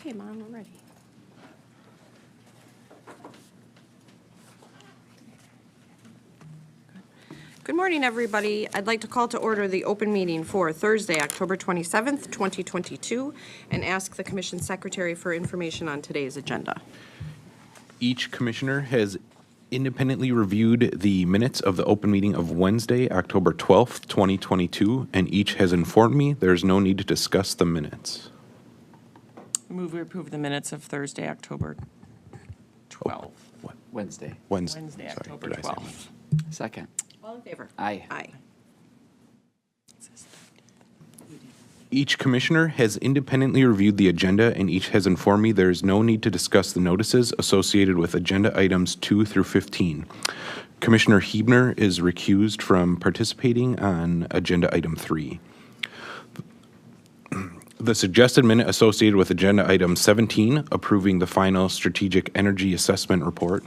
Okay, Mom, we're ready. Good morning, everybody. I'd like to call to order the open meeting for Thursday, October 27th, 2022, and ask the Commission Secretary for information on today's agenda. Each commissioner has independently reviewed the minutes of the open meeting of Wednesday, October 12th, 2022, and each has informed me there's no need to discuss the minutes. Move we approve the minutes of Thursday, October 12th. What? Wednesday. Wednesday. Wednesday, Sorry, October did I say 12th. Second. All in favor? Aye. Aye. Each commissioner has independently reviewed the agenda and each has informed me there is no need to discuss the notices associated with agenda items 2 through 15. Commissioner Huebner is recused from participating on agenda item 3. The suggested minute associated with agenda item 17, approving the final strategic energy assessment report.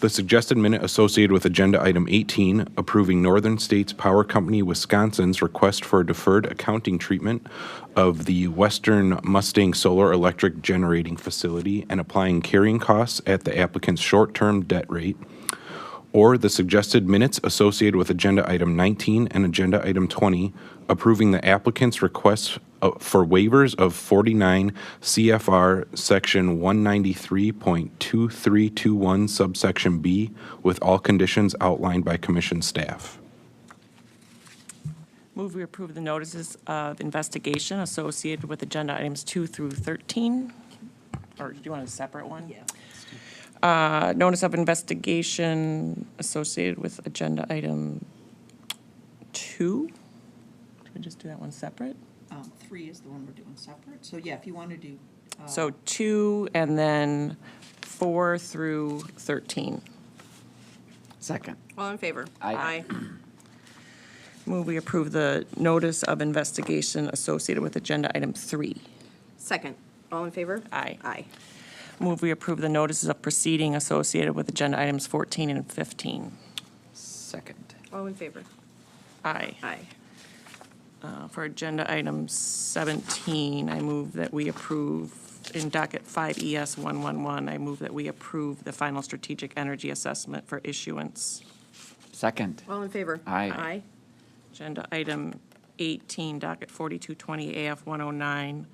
The suggested minute associated with agenda item 18, approving Northern States Power Company Wisconsin's request for deferred accounting treatment of the Western Mustang Solar Electric Generating Facility and applying carrying costs at the applicant's short-term debt rate. Or the suggested minutes associated with agenda item 19 and agenda item 20, approving the applicant's request for waivers of 49 CFR section 193.2321 subsection B with all conditions outlined by commission staff. Move we approve the notices of investigation associated with agenda items 2 through 13. Or do you want a separate one? Yeah. Notice of investigation associated with agenda item 2. Can we just do that one separate? 3 is the one we're doing separate. So yeah, if you want to do. So 2 and then 4 through 13. Second. All in favor? Aye. Move we approve the notice of investigation associated with agenda item 3. Second. All in favor? Aye. Aye. Move we approve the notices of proceeding associated with agenda items 14 and 15. Second. All in favor? Aye. Aye. For agenda item 17, I move that we approve, in docket 5 ES 111, I move that we approve the final strategic energy assessment for issuance. Second. All in favor? Aye. Aye. Agenda item 18, docket 4220 AF 109,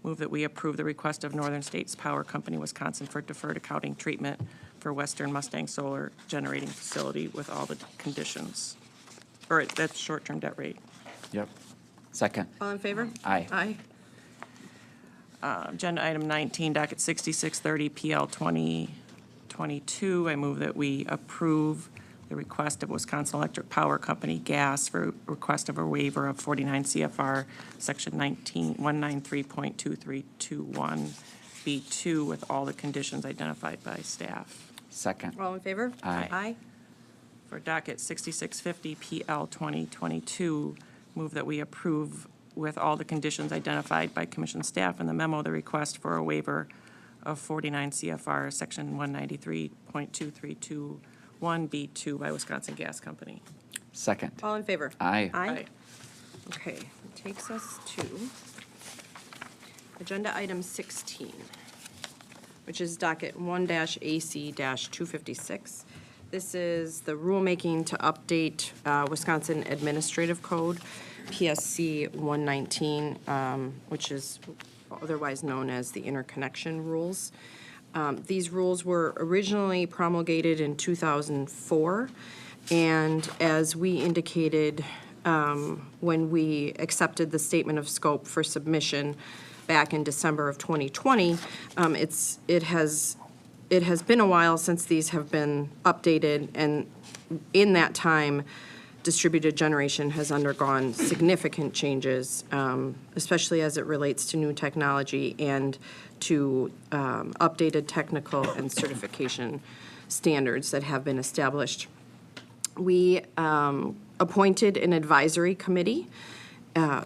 move that we approve the request of Northern States Power Company Wisconsin for deferred accounting treatment for Western Mustang Solar Generating Facility with all the conditions. Or that's short-term debt rate. Yep. Second. All in favor? Aye. Aye. Agenda item 19, docket 6630 PL 2022, I move that we approve the request of Wisconsin Electric Power Company Gas for request of a waiver of 49 CFR section 193.2321 B2 with all the conditions identified by staff. Second. All in favor? Aye. Aye. For docket 6650 PL 2022, move that we approve with all the conditions identified by commission staff in the memo the request for a waiver of 49 CFR section 193.2321 B2 by Wisconsin Gas Company. Second. All in favor? Aye. Aye. Okay, it takes us to agenda item 16, which is docket 1-AC-256. This is the rulemaking to update Wisconsin Administrative Code, PSC 119, which is otherwise known as the interconnection rules. These rules were originally promulgated in 2004, and as we indicated when we accepted the statement of scope for submission back in December of 2020, it has been a while since these have been updated, and in that time, distributed generation has undergone significant changes, especially as it relates to new technology and to updated technical and certification standards that have been established. We appointed an advisory committee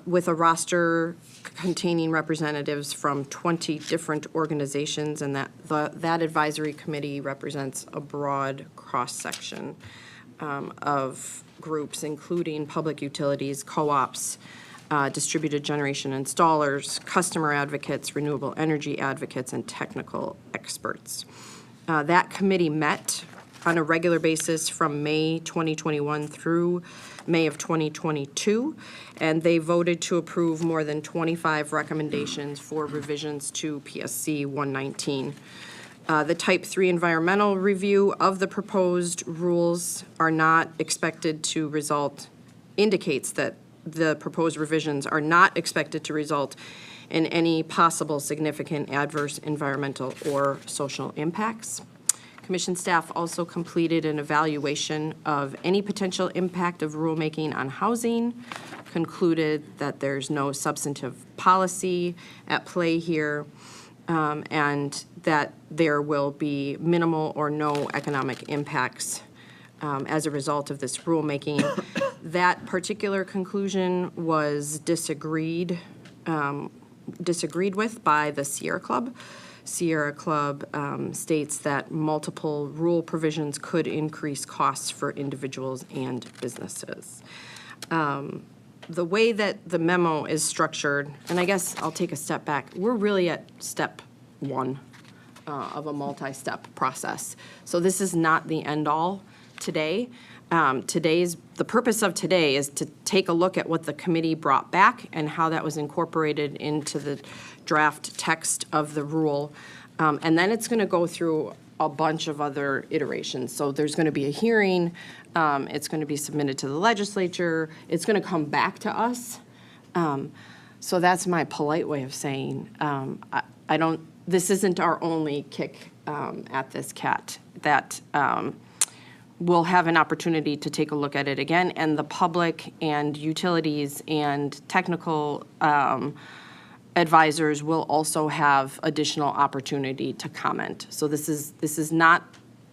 with a roster containing representatives from 20 different organizations, and that advisory committee represents a broad cross-section of groups, including public utilities, co-ops, distributed generation installers, customer advocates, renewable energy advocates, and technical experts. That committee met on a regular basis from May 2021 through May of 2022, and they voted to approve more than 25 recommendations for revisions to PSC 119. The Type 3 environmental review of the proposed rules are not expected to result, indicates that the proposed revisions are not expected to result in any possible significant adverse environmental or social impacts. Commission staff also completed an evaluation of any potential impact of rulemaking on housing, concluded that there's no substantive policy at play here, and that there will be minimal or no economic impacts as a result of this rulemaking. That particular conclusion was disagreed with by the Sierra Club. Sierra Club states that multiple rule provisions could increase costs for individuals and businesses. The way that the memo is structured, and I guess I'll take a step back, we're really at step one of a multi-step process. So this is not the end-all today. The purpose of today is to take a look at what the committee brought back and how that was incorporated into the draft text of the rule. And then it's going to go through a bunch of other iterations. So there's going to be a hearing. It's going to be submitted to the legislature. It's going to come back to us. So that's my polite way of saying, this isn't our only kick at this cat, that we'll have an opportunity to take a look at it again, and the public and utilities and technical advisors will also have additional opportunity to comment. So this is not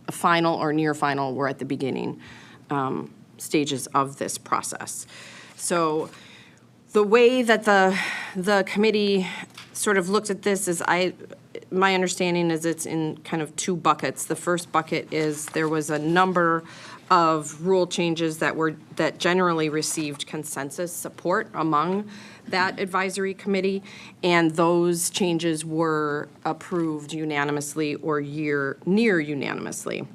a final or near final. We're at the beginning stages of this process. So the way that the committee sort of looked at this is my understanding is it's in kind of two buckets. The first bucket is there was a number of rule changes that generally received consensus support among that advisory committee, and those changes were approved unanimously or near unanimously.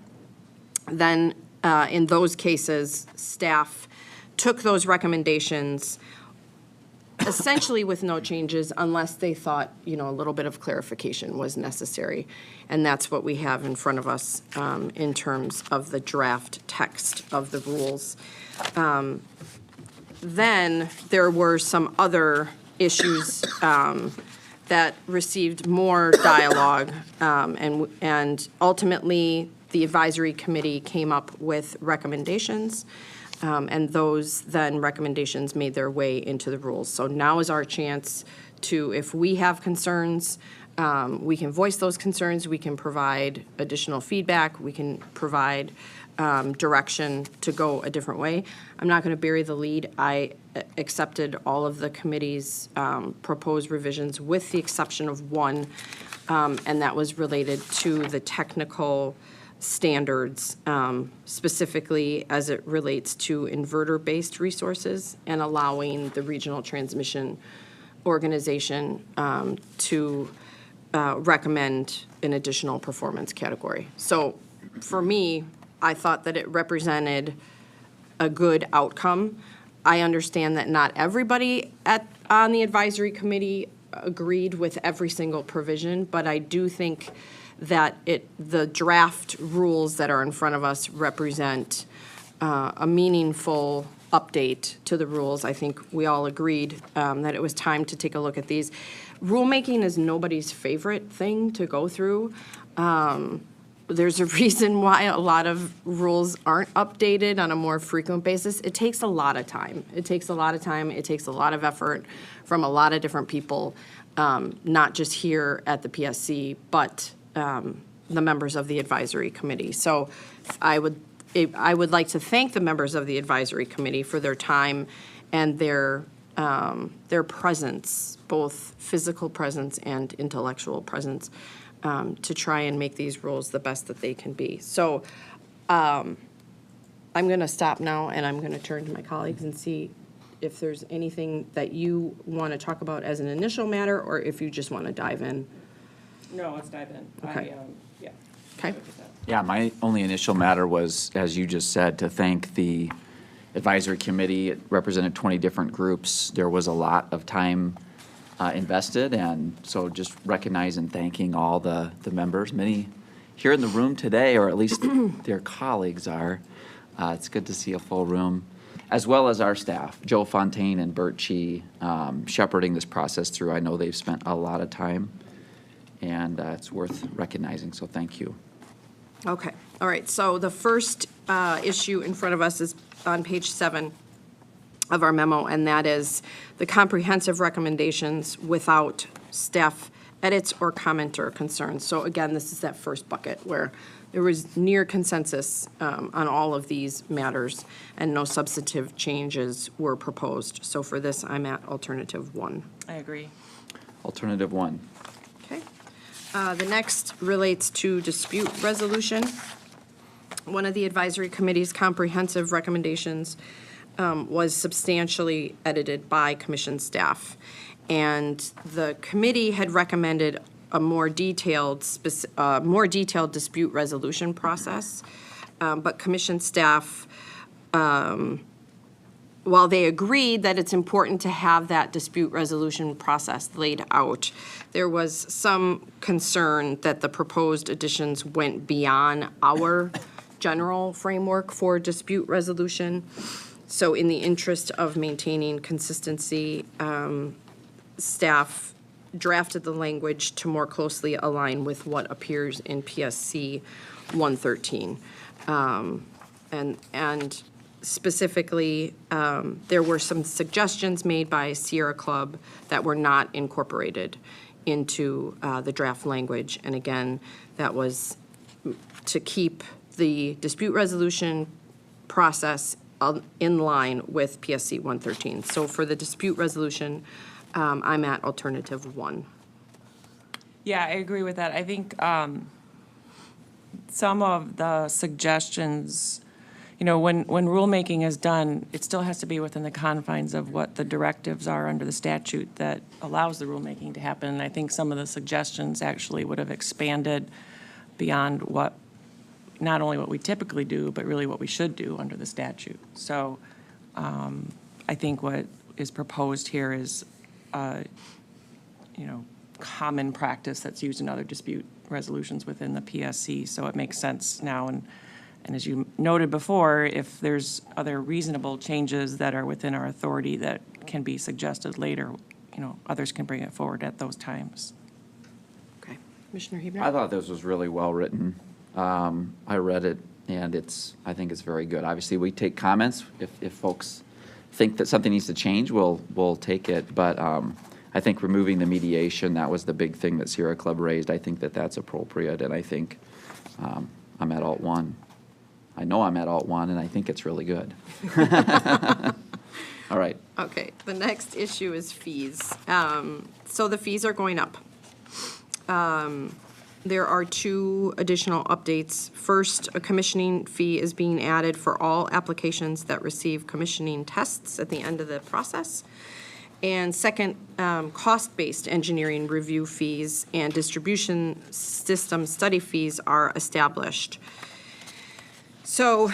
Then in those cases, staff took those recommendations essentially with no changes unless they thought, a little bit of clarification was necessary. And that's what we have in front of us in terms of the draft text of the rules. Then there were some other issues that received more dialogue, and ultimately the advisory committee came up with recommendations. And those then recommendations made their way into the rules. So now is our chance to, if we have concerns, we can voice those concerns, we can provide additional feedback, we can provide direction to go a different way. I'm not going to bury the lead. I accepted all of the committee's proposed revisions with the exception of one, and that was related to the technical standards, specifically as it relates to inverter-based resources and allowing the regional transmission organization to recommend an additional performance category. So for me, I thought that it represented a good outcome. I understand that not everybody on the advisory committee agreed with every single provision, but I do think that the draft rules that are in front of us represent a meaningful update to the rules. I think we all agreed that it was time to take a look at these. Rulemaking is nobody's favorite thing to go through. There's a reason why a lot of rules aren't updated on a more frequent basis. It takes a lot of time. It takes a lot of effort from a lot of different people, not just here at the PSC, but the members of the advisory committee. So I would like to thank the members of the advisory committee for their time and their presence, both physical presence and intellectual presence, to try and make these rules the best that they can be. So I'm going to stop now, and I'm going to turn to my colleagues and see if there's anything that you want to talk about as an initial matter, or if you just want to dive in. No, let's dive in. Okay. Yeah. Okay? Yeah, my only initial matter was, as you just said, to thank the advisory committee. It represented 20 different groups. There was a lot of time invested, and so just recognize and thanking all the members. Many here in the room today, or at least their colleagues are. It's good to see a full room, as well as our staff, Joe Fontaine and Bert Chi, shepherding this process through. I know they've spent a lot of time, and it's worth recognizing, so thank you. Okay, all right, so the first issue in front of us is on page 7 of our memo, and that is the comprehensive recommendations without staff edits or comment or concerns. So again, this is that first bucket where there was near consensus on all of these matters, and no substantive changes were proposed. So for this, I'm at alternative 1. I agree. Alternative 1. Okay. The next relates to dispute resolution. One of the advisory committee's comprehensive recommendations was substantially edited by commission staff. And the committee had recommended a more detailed dispute resolution process. But commission staff, while they agreed that it's important to have that dispute resolution process laid out, there was some concern that the proposed additions went beyond our general framework for dispute resolution. So in the interest of maintaining consistency, staff drafted the language to more closely align with what appears in PSC 113. And specifically, there were some suggestions made by Sierra Club that were not incorporated into the draft language. And again, that was to keep the dispute resolution process in line with PSC 113. So for the dispute resolution, I'm at alternative 1. Yeah, I agree with that. I think some of the suggestions, you know, when rulemaking is done, it still has to be within the confines of what the directives are under the statute that allows the rulemaking to happen. And I think some of the suggestions actually would have expanded beyond what, not only what we typically do, but really what we should do under the statute. So I think what is proposed here is, common practice that's used in other dispute resolutions within the PSC. So it makes sense now. And as you noted before, if there's other reasonable changes that are within our authority that can be suggested later, others can bring it forward at those times. Okay. Commissioner Hebner? I thought this was really well written. I read it, and I think it's very good. Obviously, we take comments. If folks think that something needs to change, we'll take it. But I think removing the mediation, that was the big thing that Sierra Club raised. I think that that's appropriate, and I think I'm at Alt 1. I know I'm at Alt 1, and I think it's really good. All right. Okay, the next issue is fees. So the fees are going up. There are 2 additional updates. First, a commissioning fee is being added for all applications that receive commissioning tests at the end of the process. And second, cost-based engineering review fees and distribution system study fees are established. So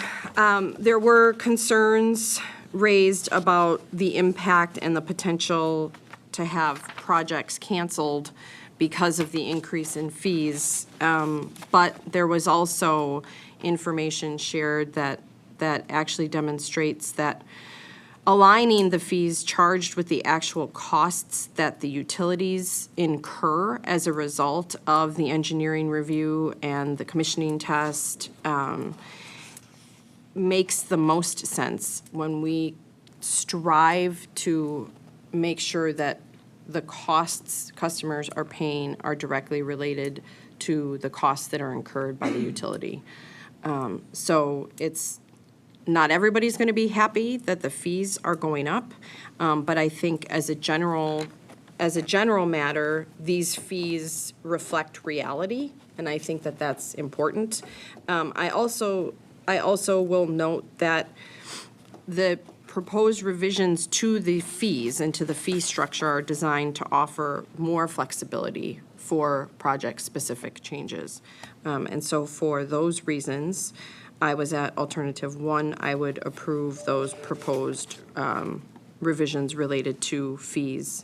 there were concerns raised about the impact and the potential to have projects canceled because of the increase in fees. But there was also information shared that actually demonstrates that aligning the fees charged with the actual costs that the utilities incur as a result of the engineering review and the commissioning test makes the most sense when we strive to make sure that the costs customers are paying are directly related to the costs that are incurred by the utility. So it's not everybody's going to be happy that the fees are going up, but I think as a general matter, these fees reflect reality, and I think that that's important. I also will note that the proposed revisions to the fees and to the fee structure are designed to offer more flexibility for project-specific changes. And so for those reasons, I was at alternative 1. I would approve those proposed revisions related to fees.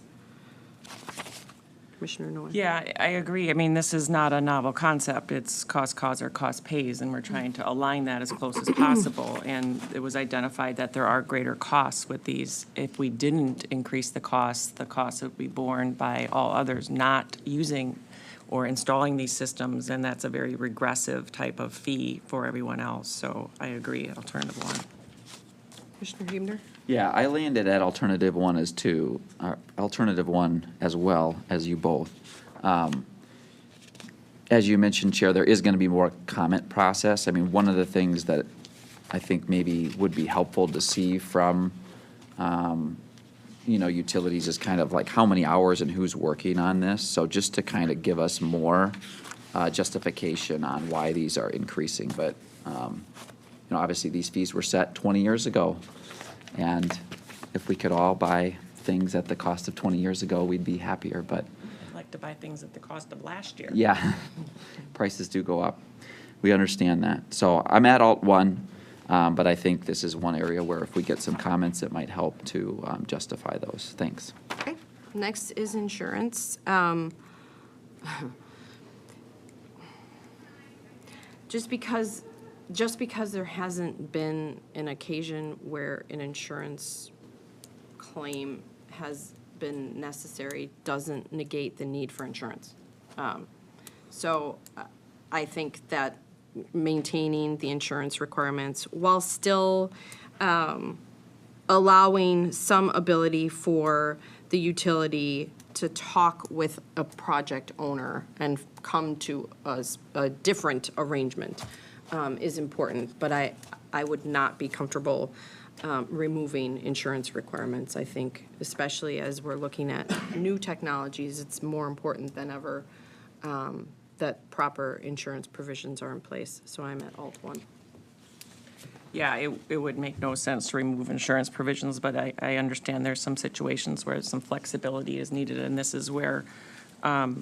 Commissioner Noy? Yeah, I agree. I mean, this is not a novel concept. It's cost cause or cost pays, and we're trying to align that as close as possible. And it was identified that there are greater costs with these. If we didn't increase the costs would be borne by all others not using or installing these systems, and that's a very regressive type of fee for everyone else. So I agree, alternative 1. Commissioner Huebner? Yeah, I landed at alternative 1 alternative 1 as well as you both. As you mentioned, Chair, there is going to be more comment process. I mean, one of the things that I think maybe would be helpful to see from, utilities is kind of like how many hours and who's working on this. So just to kind of give us more justification on why these are increasing. But, obviously these fees were set 20 years ago. And if we could all buy things at the cost of 20 years ago, we'd be happier, but I'd like to buy things at the cost of last year. yeah, prices do go up. We understand that. So I'm at alt 1, but I think this is one area where if we get some comments, it might help to justify those. Thanks. Okay. Next is insurance. Just because there hasn't been an occasion where an insurance claim has been necessary doesn't negate the need for insurance. So I think that maintaining the insurance requirements while still allowing some ability for the utility to talk with a project owner and come to a different arrangement is important, but I would not be comfortable removing insurance requirements. I think, especially as we're looking at new technologies, it's more important than ever that proper insurance provisions are in place. So I'm at alt 1. Yeah, it would make no sense to remove insurance provisions, but I understand there's some situations where some flexibility is needed, and this is where, to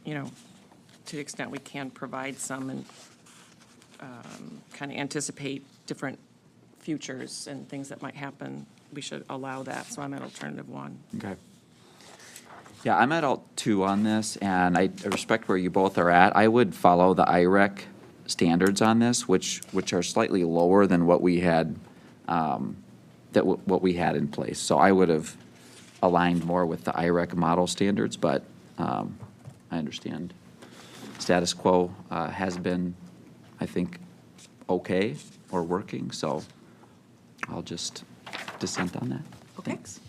the extent we can provide some and kind of anticipate different futures and things that might happen, we should allow that. So I'm at alternative 1. Okay. Yeah, I'm at alt 2 on this, and I respect where you both are at. I would follow the IREC standards on this, which are slightly lower than what we had, what we had in place. So I would have aligned more with the IREC model standards, but I understand status quo has been, I think, okay or working, so I'll just dissent on that. Okay. Thanks.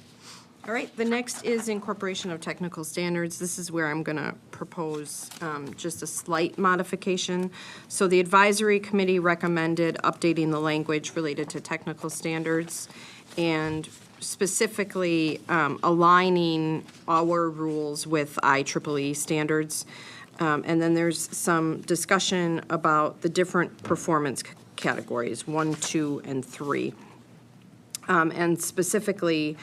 All right, the next is incorporation of technical standards. This is where I'm going to propose just a slight modification. So the advisory committee recommended updating the language related to technical standards and specifically aligning our rules with IEEE standards. And then there's some discussion about the different performance categories, 1, 2, and 3. And specifically,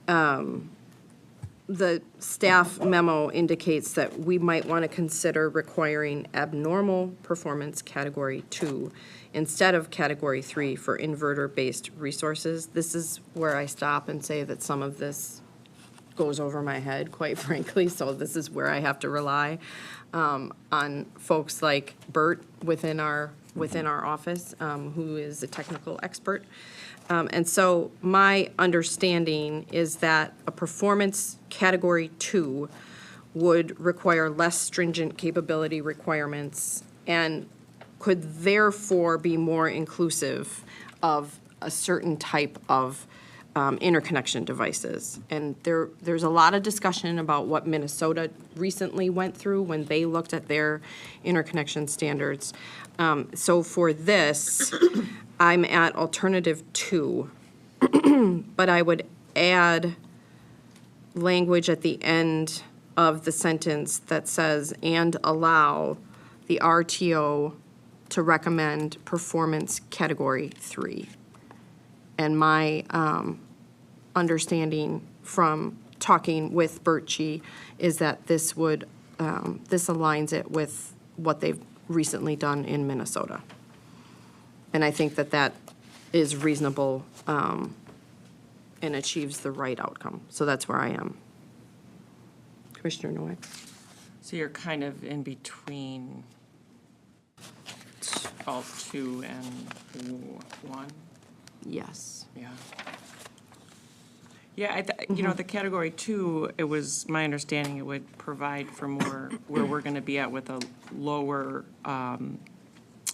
the staff memo indicates that we might want to consider requiring abnormal performance category 2 instead of category 3 for inverter-based resources. This is where I stop and say that some of this goes over my head, quite frankly, so this is where I have to rely on folks like Bert within our office, who is a technical expert. And so my understanding is that a performance category 2 would require less stringent capability requirements and could therefore be more inclusive of a certain type of interconnection devices. And there's a lot of discussion about what Minnesota recently went through when they looked at their interconnection standards. So for this, I'm at alternative 2, but I would add language at the end of the sentence that says, and allow the RTO to recommend performance category 3. And my understanding from talking with Birchie is that this would, this aligns it with what they've recently done in Minnesota. And I think that that is reasonable and achieves the right outcome. So that's where I am. Commissioner Noack? So you're kind of in between alt 2 and 1? Yes. Yeah. Yeah, you know, the category 2, it was my understanding it would provide for more, where we're going to be at with a lower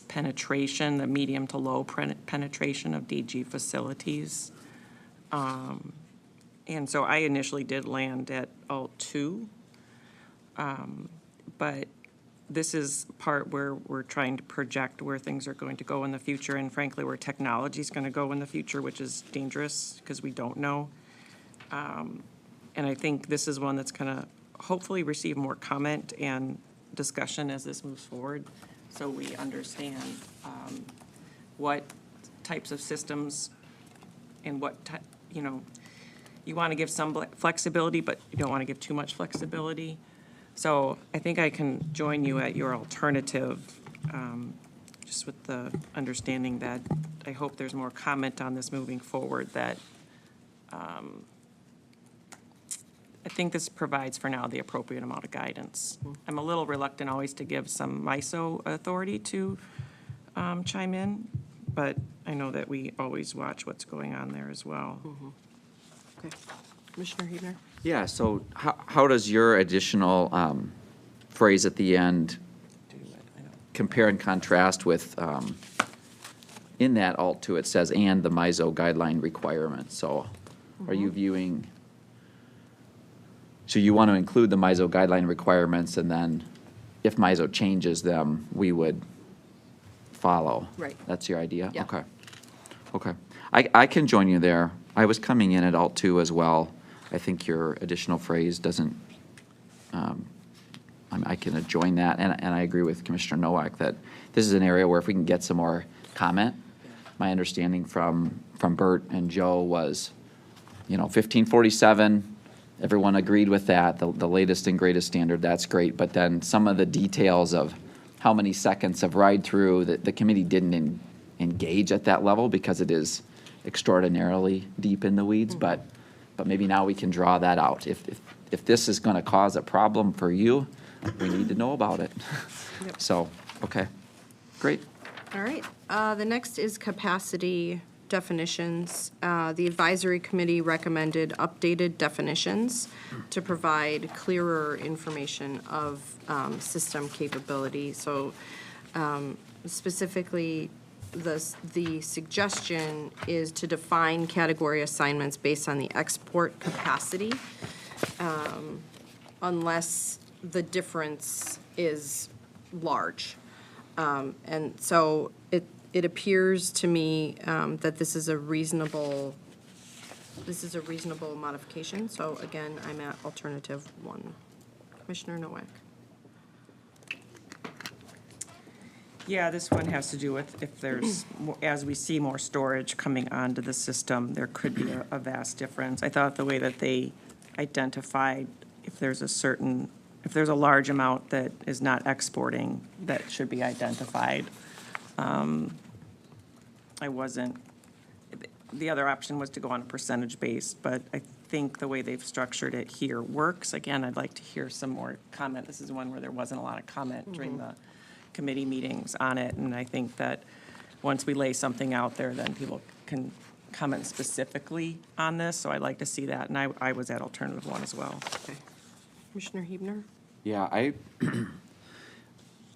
penetration, the medium to low penetration of DG facilities. And so I initially did land at alt 2. But this is part where we're trying to project where things are going to go in the future, and frankly, where technology is going to go in the future, which is dangerous because we don't know. And I think this is one that's going to hopefully receive more comment and discussion as this moves forward, so we understand what types of systems and what, you know, you want to give some flexibility, but you don't want to give too much flexibility. So I think I can join you at your alternative, just with the understanding that I hope there's more comment on this moving forward, that I think this provides for now the appropriate amount of guidance. I'm a little reluctant always to give some MISO authority to chime in, but I know that we always watch what's going on there as well. Okay. Commissioner Huebner? Yeah, so how does your additional phrase at the end compare and contrast with, in that alt 2, it says, and the MISO guideline requirements? So are you viewing, so you want to include the MISO guideline requirements, and then if MISO changes them, we would follow? Right. That's your idea? Yeah. Okay. Okay. I can join you there. I was coming in at alt 2 as well. I think your additional phrase doesn't, I can join that, and I agree with Commissioner Nowak that this is an area where if we can get some more comment, my understanding from Bert and Joe was, you know, 1547, everyone agreed with that, the latest and greatest standard, that's great, but then some of the details of how many seconds of ride-through, the committee didn't engage at that level because it is extraordinarily deep in the weeds, but maybe now we can draw that out. If this is going to cause a problem for you, we need to know about it. Yep. So, okay, great. All right. The next is capacity definitions. The advisory committee recommended updated definitions to provide clearer information of system capability. So specifically, the suggestion is to define category assignments based on the export capacity, unless the difference is large. And so it appears to me that this is a reasonable modification. So again, I'm at alternative 1. Commissioner Nowak. Yeah, this one has to do with if there's, as we see more storage coming onto the system, there could be a vast difference. I thought the way that they identified if there's a large amount that is not exporting, that should be identified. The other option was to go on a percentage base, but I think the way they've structured it here works. Again, I'd like to hear some more comment. This is one where there wasn't a lot of comment during the committee meetings on it, and I think that once we lay something out there, then people can comment specifically on this, so I'd like to see that, and I was at alternative 1 as well. Okay. Commissioner Huebner? Yeah,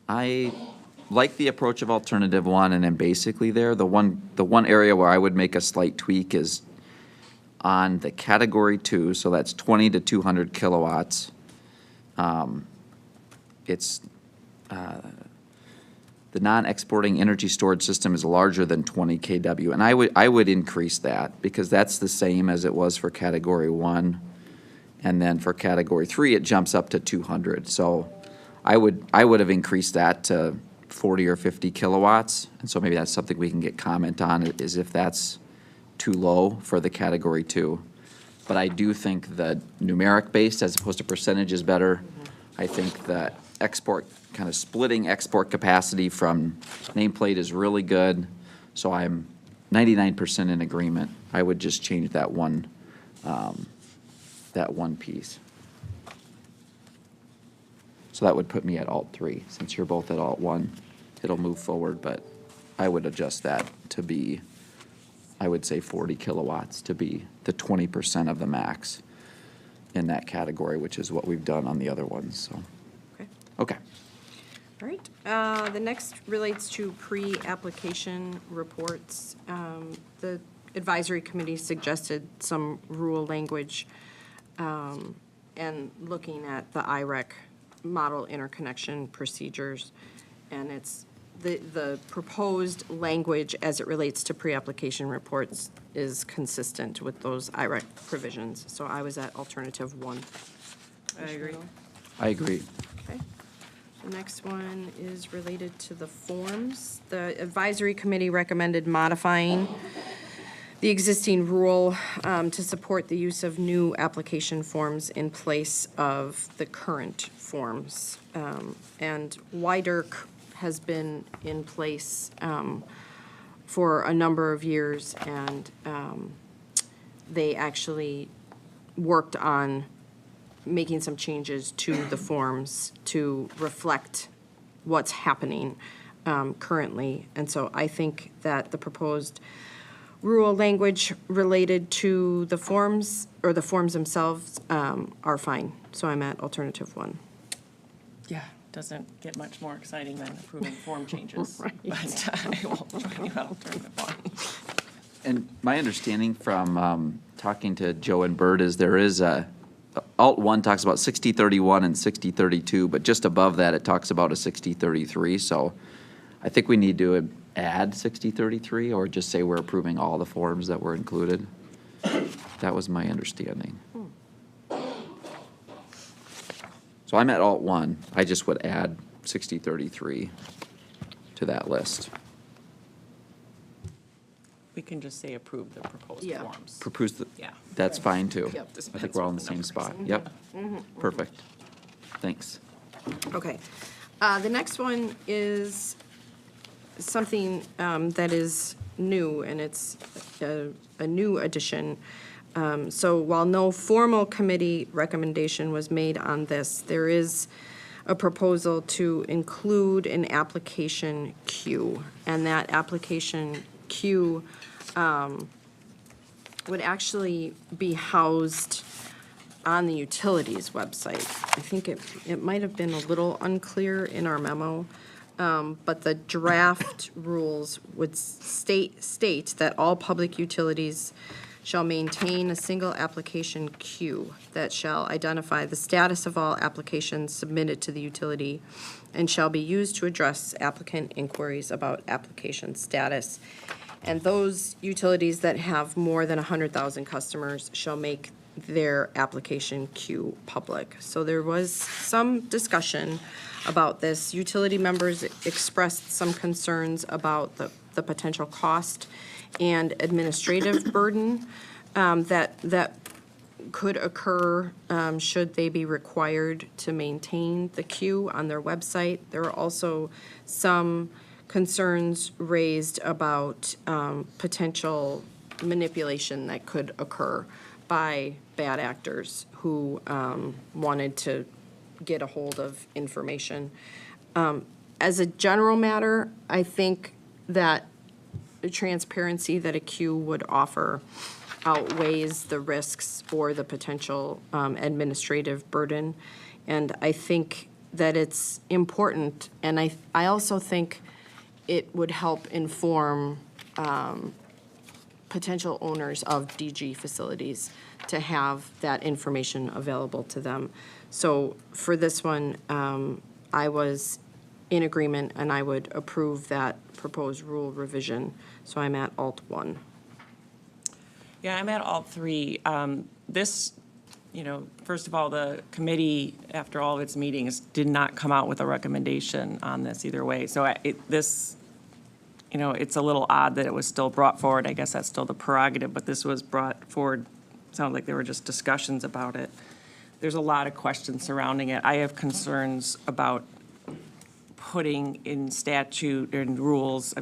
I like the approach of alternative 1, and then basically there, the one area where I would make a slight tweak is on the category 2, so that's 20 to 200 kilowatts. It's the non-exporting energy storage system is larger than 20 kW, and I would increase that because that's the same as it was for category 1, and then for category 3 it jumps up to 200. So I would have increased that to 40 or 50 kilowatts, and so maybe that's something we can get comment on, is if that's too low for the category 2. But I do think the numeric based as opposed to percentage is better. I think that export, kind of splitting export capacity from nameplate is really good. So I'm 99% in agreement. I would just change that one piece. So that would put me at alt 3. Since you're both at alt 1, it'll move forward, but I would adjust that to be, I would say 40 kilowatts to be the 20% of the max in that category, which is what we've done on the other ones, so. Okay. Okay. All right. The next relates to pre-application reports. The advisory committee suggested some rule language and looking at the IREC model interconnection procedures. And it's the proposed language as it relates to pre-application reports is consistent with those IREC provisions. So I was at alternative 1. I agree. I agree. Okay. The next one is related to the forms. The advisory committee recommended modifying the existing rule to support the use of new application forms in place of the current forms. And WIDERC has been in place for a number of years, and they actually worked on making some changes to the forms to reflect what's happening currently. And so I think that the proposed rule language related to the forms, or the forms themselves, are fine. So I'm at alternative 1. Yeah, doesn't get much more exciting than approving form changes. Right. But I will join you on alternative 1. And my understanding from talking to Joe and Bert is there is Alt 1 talks about 60-31 and 60-32, but just above that, it talks about a 60-33. So I think we need to add 60-33 or just say we're approving all the forms that were included. That was my understanding. So I'm at Alt 1. I just would add 60-33 to that list. We can just say approve the proposed Yeah. forms. Propose the, Yeah. that's fine too. Yep. I think we're all in the same spot. Yep. Perfect. Thanks. Okay. The next one is something that is new, and it's a new addition. So while no formal committee recommendation was made on this, there is a proposal to include an application queue. And that application queue would actually be housed on the utilities website. I think it might have been a little unclear in our memo, but the draft rules would state that all public utilities shall maintain a single application queue that shall identify the status of all applications submitted to the utility and shall be used to address applicant inquiries about application status. And those utilities that have more than 100,000 customers shall make their application queue public. So there was some discussion about this. Utility members expressed some concerns about the potential cost and administrative burden that could occur should they be required to maintain the queue on their website. There are also some concerns raised about potential manipulation that could occur by bad actors who wanted to get a hold of information. As a general matter, I think that the transparency that a queue would offer outweighs the risks or the potential administrative burden. And I think that it's important, and I also think it would help inform potential owners of DG facilities to have that information available to them. So for this one, I was in agreement, and I would approve that proposed rule revision. So I'm at Alt 1. Yeah, I'm at Alt 3. This, first of all, the committee, after all of its meetings, did not come out with a recommendation on this either way. So this you know, it's a little odd that it was still brought forward. I guess that's still the prerogative, but this was brought forward, sounded like there were just discussions about it. There's a lot of questions surrounding it. I have concerns about putting in statute and rules,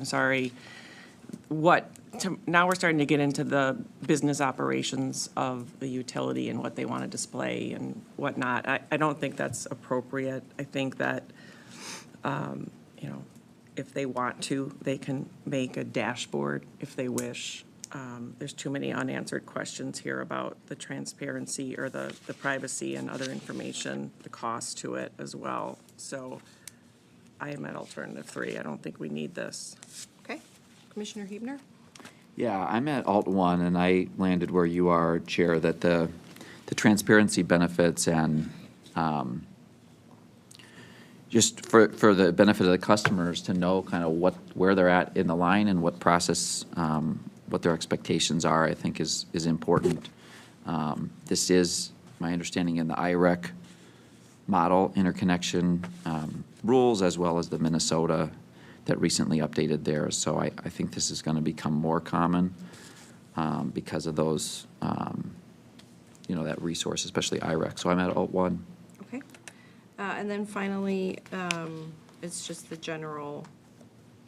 now we're starting to get into the business operations of the utility and what they want to display and whatnot. I don't think that's appropriate. I think that, you know, if they want to, they can make a dashboard if they wish. There's too many unanswered questions here about the transparency or the privacy and other information, the cost to it as well. So I am at alternative 3. I don't think we need this. Okay. Commissioner Huebner? Yeah, I'm at Alt 1, and I landed where you are, Chair, that the transparency benefits and just for the benefit of the customers to know kind of where they're at in the line and what process, what their expectations are, I think is important. This is, my understanding, in the IREC model interconnection rules, as well as the Minnesota that recently updated theirs. So I think this is going to become more common because of those, you know, that resource, especially IREC. So I'm at Alt 1. Okay. And then finally, it's just the general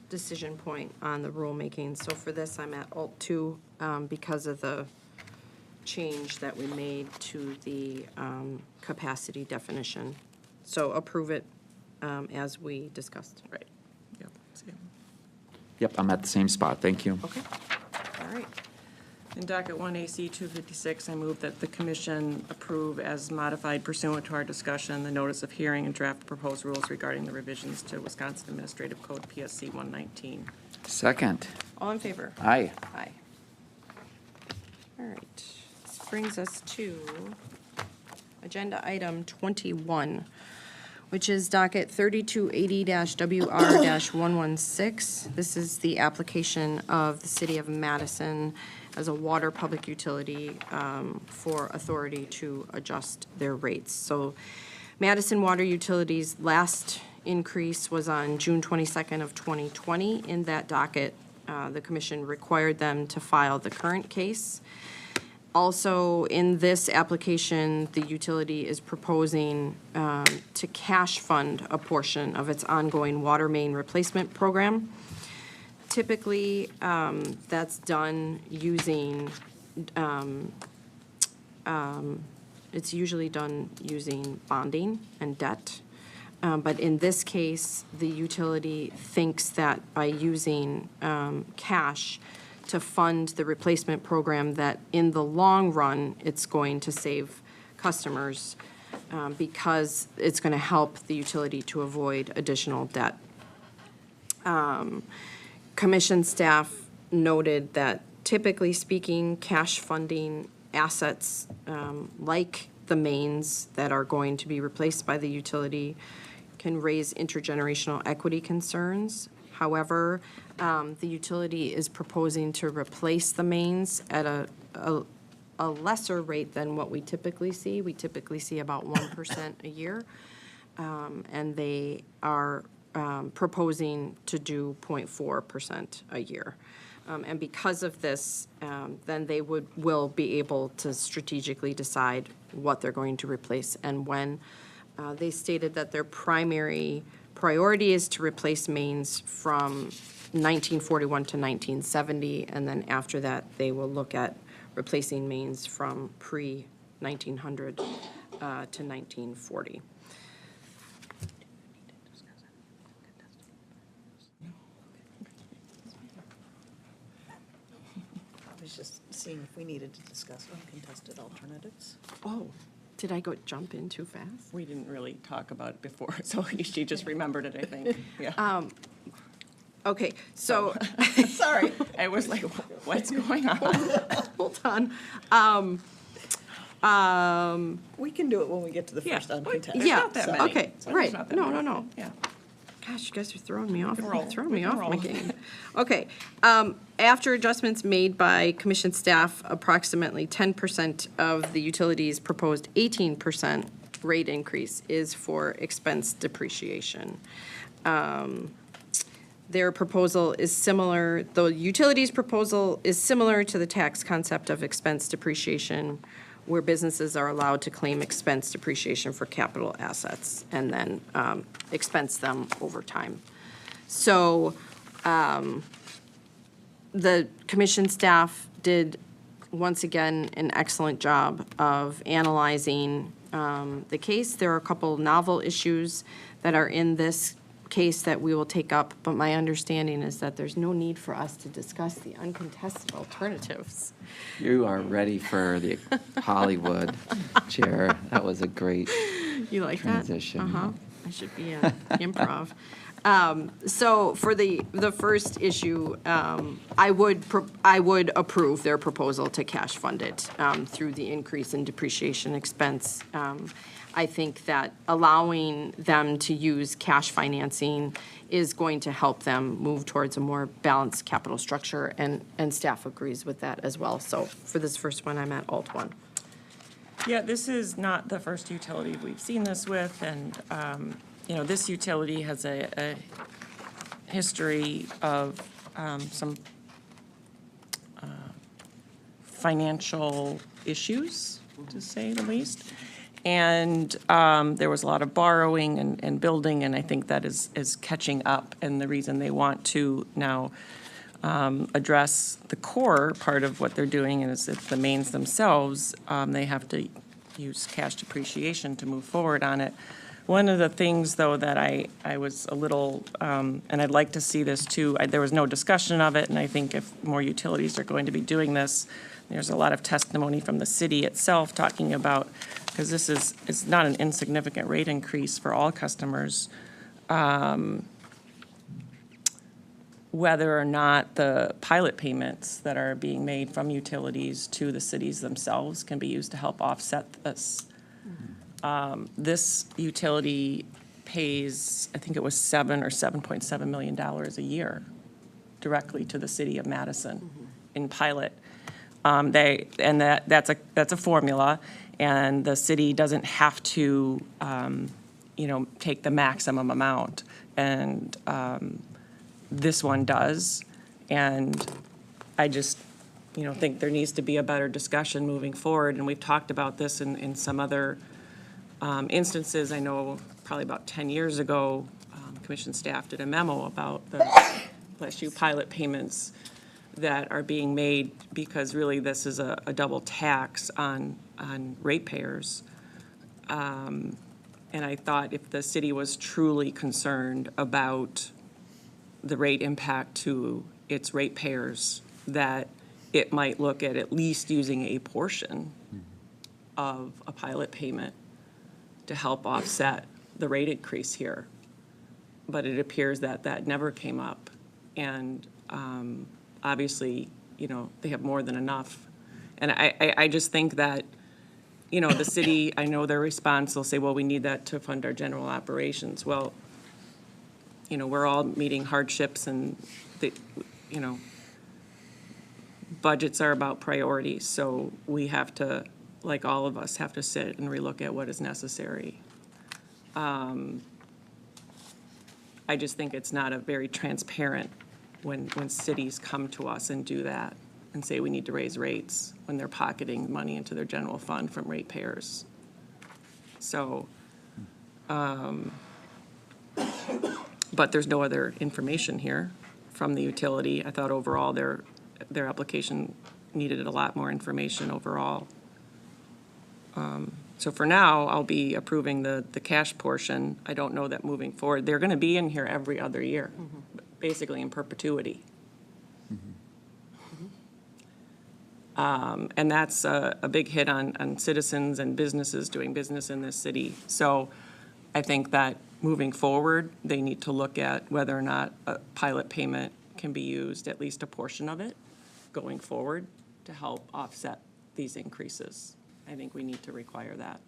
decision point on the rulemaking. So for this, I'm at Alt 2 because of the change that we made to the capacity definition. So approve it as we discussed. Right. Yep. Same. Yep, I'm at the same spot. Thank you. Okay. All right. In docket 1AC 256, I move that the commission approve as modified pursuant to our discussion, the notice of hearing and draft proposed rules regarding the revisions to Wisconsin Administrative Code PSC 119. Second. All in favor? Aye. Aye. All right. This brings us to agenda item 21, which is docket 3280-WR-116. This is the application of the City of Madison as a water public utility for authority to adjust their rates. So Madison Water Utilities' last increase was on June 22nd of 2020. In that docket, the commission required them to file the current case. Also, in this application, the utility is proposing to cash fund a portion of its ongoing water main replacement program. Typically, that's done using, it's usually done using bonding and debt. But in this case, the utility thinks that by using cash to fund the replacement program, that in the long run, it's going to save customers because it's going to help the utility to avoid additional debt. Commission staff noted that typically speaking, cash funding assets like the mains that are going to be replaced by the utility can raise intergenerational equity concerns. However, the utility is proposing to replace the mains at a lesser rate than what we typically see. We typically see about 1% a year, and they are proposing to do 0.4% a year. And because of this, then they will be able to strategically decide what they're going to replace and when. They stated that their primary priority is to replace mains from 1941 to 1970, and then after that, they will look at replacing mains from pre-1900 to 1940. I was just seeing if we needed to discuss uncontested alternatives. Oh, did I jump in too fast? We didn't really talk about it before, so she just remembered it, I think. Yeah. Okay, so, Sorry. I was like, what's going on? hold on. We can do it when we get to the first uncontested. Yeah, not that many. okay, So right. there's not that No, many. no. Yeah. Gosh, you guys are throwing me off. can roll. Throwing We me can off my roll. game. Okay, after adjustments made by commission staff, approximately 10% of the utility's proposed 18% rate increase is for expense depreciation. their proposal is similar, the utilities proposal is similar to the tax concept of expense depreciation, where businesses are allowed to claim expense depreciation for capital assets and then expense them over time. So the commission staff did, once again, an excellent job of analyzing the case. There are a couple novel issues that are in this case that we will take up, but my understanding is that there's no need for us to discuss the uncontested alternatives. You are ready for the Hollywood chair. That was a great You like transition. that? Uh-huh. I should be in improv. So for the first issue, I would approve their proposal to cash fund it through the increase in depreciation expense. I think that allowing them to use cash financing is going to help them move towards a more balanced capital structure, and staff agrees with that as well. So for this first one, I'm at alt 1. Yeah, this is not the first utility we've seen this with, and, this utility has a history of some financial issues, to say the least. And there was a lot of borrowing and building, and I think that is catching up. And the reason they want to now address the core part of what they're doing is if the mains themselves, they have to use cash depreciation to move forward on it. One of the things, though, that I was a little, and I'd like to see this too, there was no discussion of it, and I think if more utilities are going to be doing this, there's a lot of testimony from the city itself talking about, because this is not an insignificant rate increase for all customers, whether or not the pilot payments that are being made from utilities to the cities themselves can be used to help offset this. This utility pays, I think it was $7 or $7.7 million a year directly to the city of Madison in pilot. That's a formula, and the city doesn't have to, take the maximum amount, and this one does. And I just, think there needs to be a better discussion moving forward, and we've talked about this in some other instances. I know probably about 10 years ago, commission staff did a memo about the pilot payments that are being made, because really this is a double tax on ratepayers. And I thought if the city was truly concerned about the rate impact to its ratepayers, that it might look at least using a portion of a pilot payment to help offset the rate increase here. But it appears that that never came up. And obviously, they have more than enough. And I just think that, the city, I know their response, they'll say, well, we need that to fund our general operations. Well, we're all meeting hardships, and, budgets are about priorities. So we have to, like all of us, have to sit and relook at what is necessary. I just think it's not a very transparent when cities come to us and do that and say we need to raise rates when they're pocketing money into their general fund from ratepayers. So, but there's no other information here from the utility. I thought overall their application needed a lot more information overall. So for now, I'll be approving the cash portion. I don't know that moving forward, they're going to be in here every other year, basically in perpetuity. And that's a big hit on citizens and businesses doing business in this city. So I think that moving forward, they need to look at whether or not a pilot payment can be used, at least a portion of it, going forward to help offset these increases. I think we need to require that.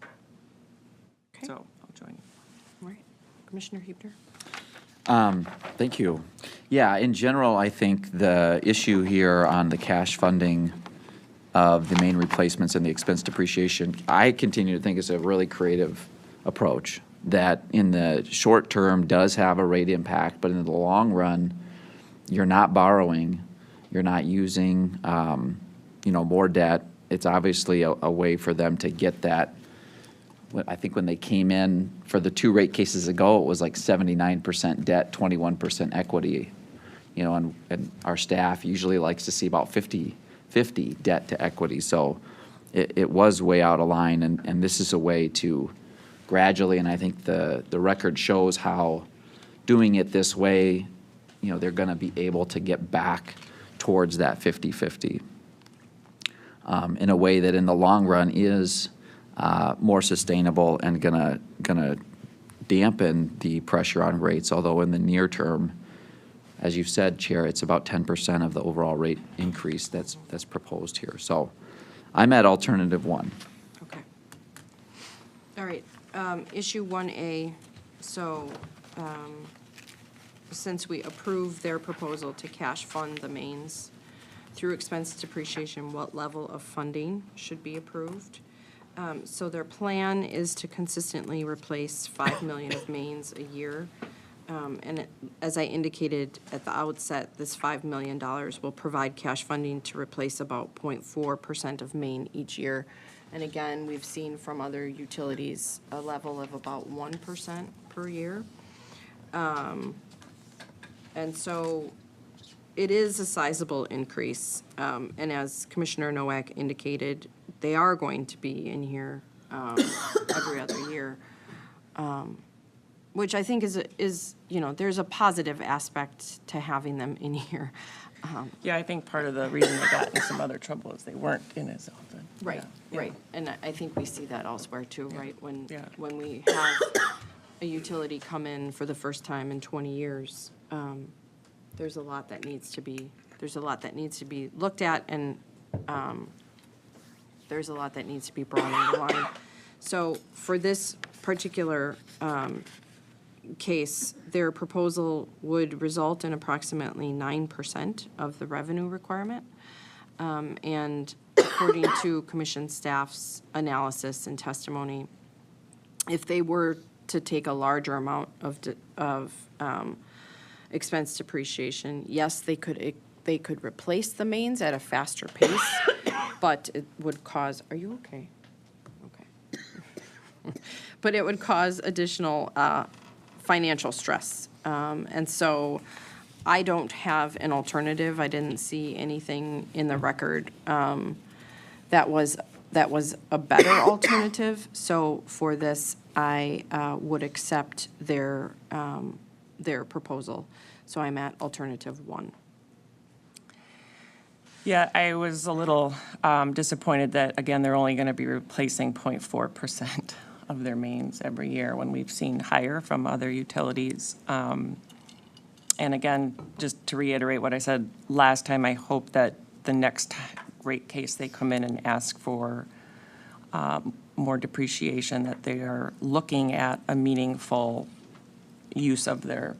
Okay. So I'll join you. All right. Commissioner Huebner? Thank you. Yeah, in general, I think the issue here on the cash funding of the main replacements and the expense depreciation, I continue to think is a really creative approach that in the short term does have a rate impact, but in the long run you're not borrowing, you're not using, more debt. It's obviously a way for them to get that. I think when they came in for the 2 rate cases ago, it was like 79% debt, 21% equity. And our staff usually likes to see about 50-50 debt to equity. So it was way out of line, and this is a way to gradually, and I think the record shows how doing it this way, they're going to be able to get back towards that 50-50 in a way that in the long run is more sustainable and gonna dampen the pressure on rates, although in the near term, as you said, Chair, it's about 10% of the overall rate increase that's proposed here. So I'm at alternative 1. Okay. All right, issue 1A, so, since we approved their proposal to cash fund the mains through expense depreciation, what level of funding should be approved? So their plan is to consistently replace 5 million of mains a year. As I indicated at the outset, this $5 million will provide cash funding to replace about 0.4% of main each year. And again, we've seen from other utilities a level of about 1% per year. And so it is a sizable increase. And as Commissioner Nowak indicated, they are going to be in here every other year. Which I think is there's a positive aspect to having them in here. Yeah, I think part of the reason they got in some other trouble is they weren't in as often. Right, Yeah. right. And I think we see that elsewhere too, right? Yeah. When we have a utility come in for the first time in 20 years, there's a lot that needs to be looked at, and there's a lot that needs to be brought into line. So for this particular case, their proposal would result in approximately 9% of the revenue requirement. And according to commission staff's analysis and testimony, if they were to take a larger amount of expense depreciation, yes, they could replace the mains at a faster pace, but it would cause, are you okay? Okay. But it would cause additional financial stress. And so I don't have an alternative. I didn't see anything in the record that was a better alternative. So for this, I would accept their proposal. So I'm at alternative 1. Yeah, I was a little disappointed that, again, they're only going to be replacing 0.4% of their mains every year when we've seen higher from other utilities. And again, just to reiterate what I said last time, I hope that the next rate case they come in and ask for more depreciation, that they are looking at a meaningful use of their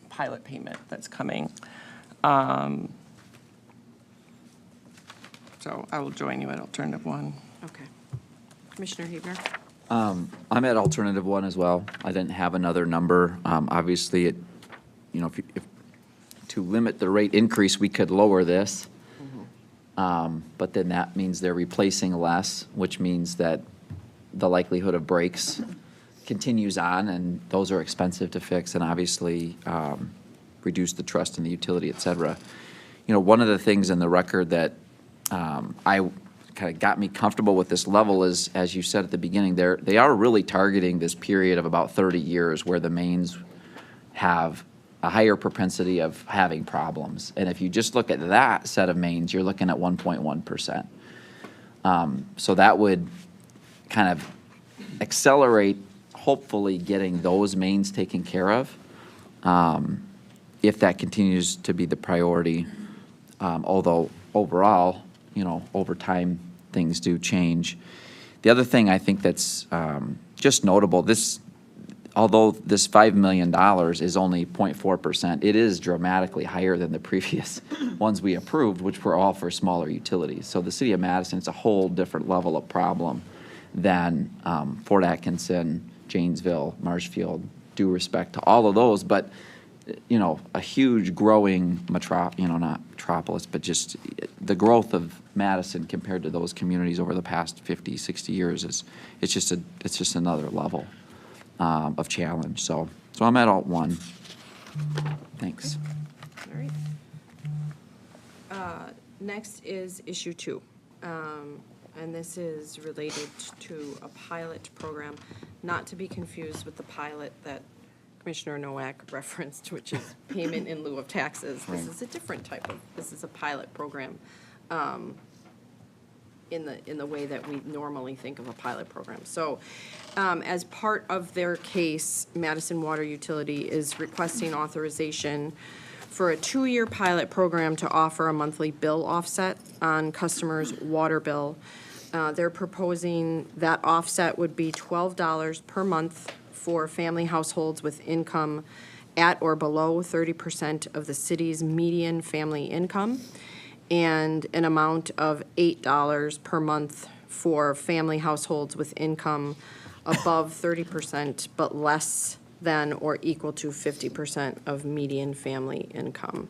pilot payment that's coming. So I will join you at alternative 1. Okay. Commissioner Huebner? I'm at alternative 1 as well. I didn't have another number. Obviously, if to limit the rate increase, we could lower this. But then that means they're replacing less, which means that the likelihood of breaks continues on, and those are expensive to fix, and obviously reduce the trust in the utility, et cetera. One of the things in the record that I kind of got me comfortable with this level is, as you said at the beginning, they are really targeting this period of about 30 years where the mains have a higher propensity of having problems. And if you just look at that set of mains, you're looking at 1.1%. So that would kind of accelerate, hopefully, getting those mains taken care of, if that continues to be the priority. Although overall, over time, things do change. The other thing I think that's just notable, although this $5 million is only 0.4%, it is dramatically higher than the previous ones we approved, which were all for smaller utilities. So the city of Madison, it's a whole different level of problem than Fort Atkinson, Janesville, Marshfield, due respect to all of those. But a huge growing not metropolis, but just the growth of Madison compared to those communities over the past 50, 60 years it's just another level of challenge. So I'm at alt 1. Thanks. All right. Next is issue 2. And this is related to a pilot program, not to be confused with the pilot that Commissioner Nowak referenced, which is payment in lieu of taxes. This is a different this is a pilot program in the way that we normally think of a pilot program. So as part of their case, Madison Water Utility is requesting authorization for a 2-year pilot program to offer a monthly bill offset on customers' water bill. They're proposing that offset would be $12 per month for family households with income at or below 30% of the city's median family income, and an amount of $8 per month for family households with income above 30% but less than or equal to 50% of median family income.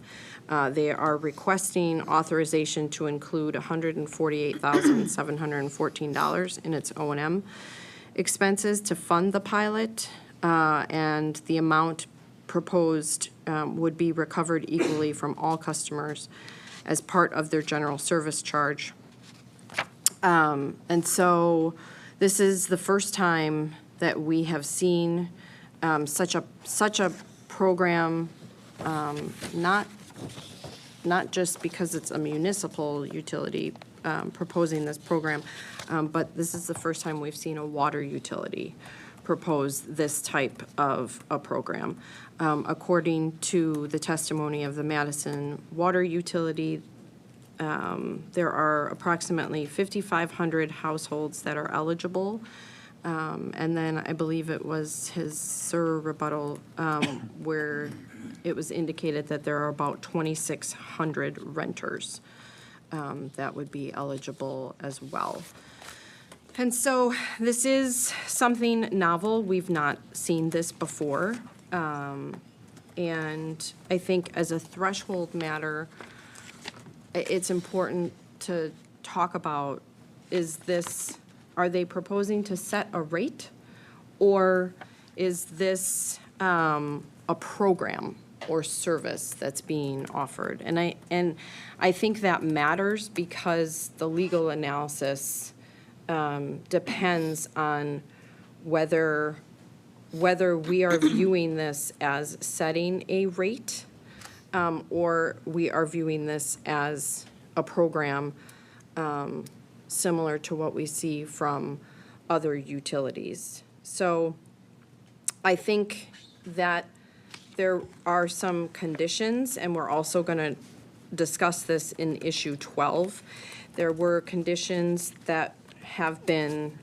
They are requesting authorization to include $148,714 in its O&M expenses to fund the pilot, and the amount proposed would be recovered equally from all customers as part of their general service charge. And so this is the first time that we have seen such a program, not just because it's a municipal utility proposing this program, but this is the first time we've seen a water utility propose this type of a program. According to the testimony of the Madison Water Utility, there are approximately 5,500 households that are eligible. And then I believe it was his rebuttal where it was indicated that there are about 2,600 renters that would be eligible as well. And so this is something novel. We've not seen this before. And I think as a threshold matter, it's important to talk about, are they proposing to set a rate, or is this a program or service that's being offered? And I think that matters because the legal analysis depends on whether we are viewing this as setting a rate, or we are viewing this as a program similar to what we see from other utilities. So I think that there are some conditions, and we're also going to discuss this in issue 12. There were conditions that have been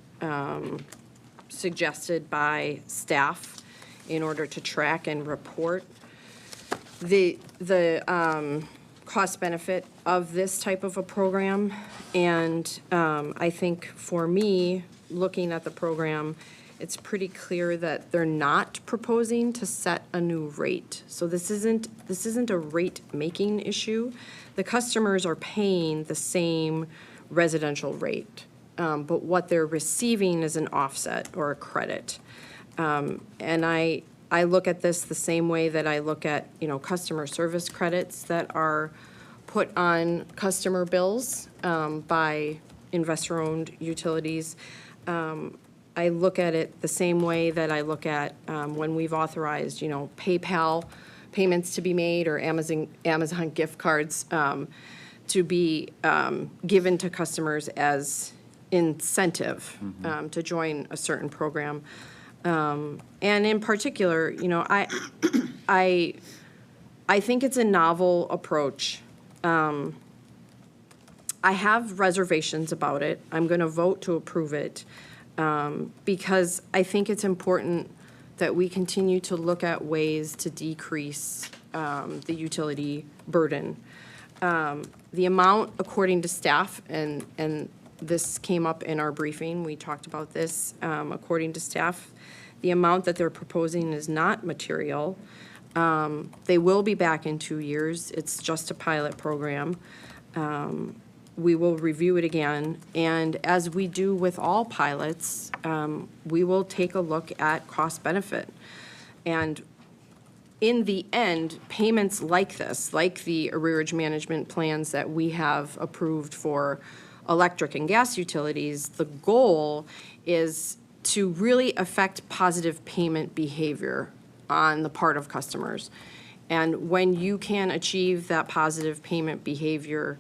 suggested by staff in order to track and report the cost benefit of this type of a program. And I think for me, looking at the program, it's pretty clear that they're not proposing to set a new rate. So this isn't a rate-making issue. The customers are paying the same residential rate, but what they're receiving is an offset or a credit. And I look at this the same way that I look at, customer service credits that are put on customer bills by investor-owned utilities. I look at it the same way that I look at when we've authorized, PayPal payments to be made or Amazon gift cards to be given to customers as incentive to join a certain program. And in particular, I think it's a novel approach. I have reservations about it. I'm going to vote to approve it because I think it's important that we continue to look at ways to decrease the utility burden. The amount, according to staff, and this came up in our briefing, we talked about this, according to staff, the amount that they're proposing is not material. They will be back in 2 years. It's just a pilot program. We will review it again, and as we do with all pilots, we will take a look at cost benefit. And in the end, payments like this, like the arrearage management plans that we have approved for electric and gas utilities, the goal is to really affect positive payment behavior on the part of customers. And when you can achieve that positive payment behavior,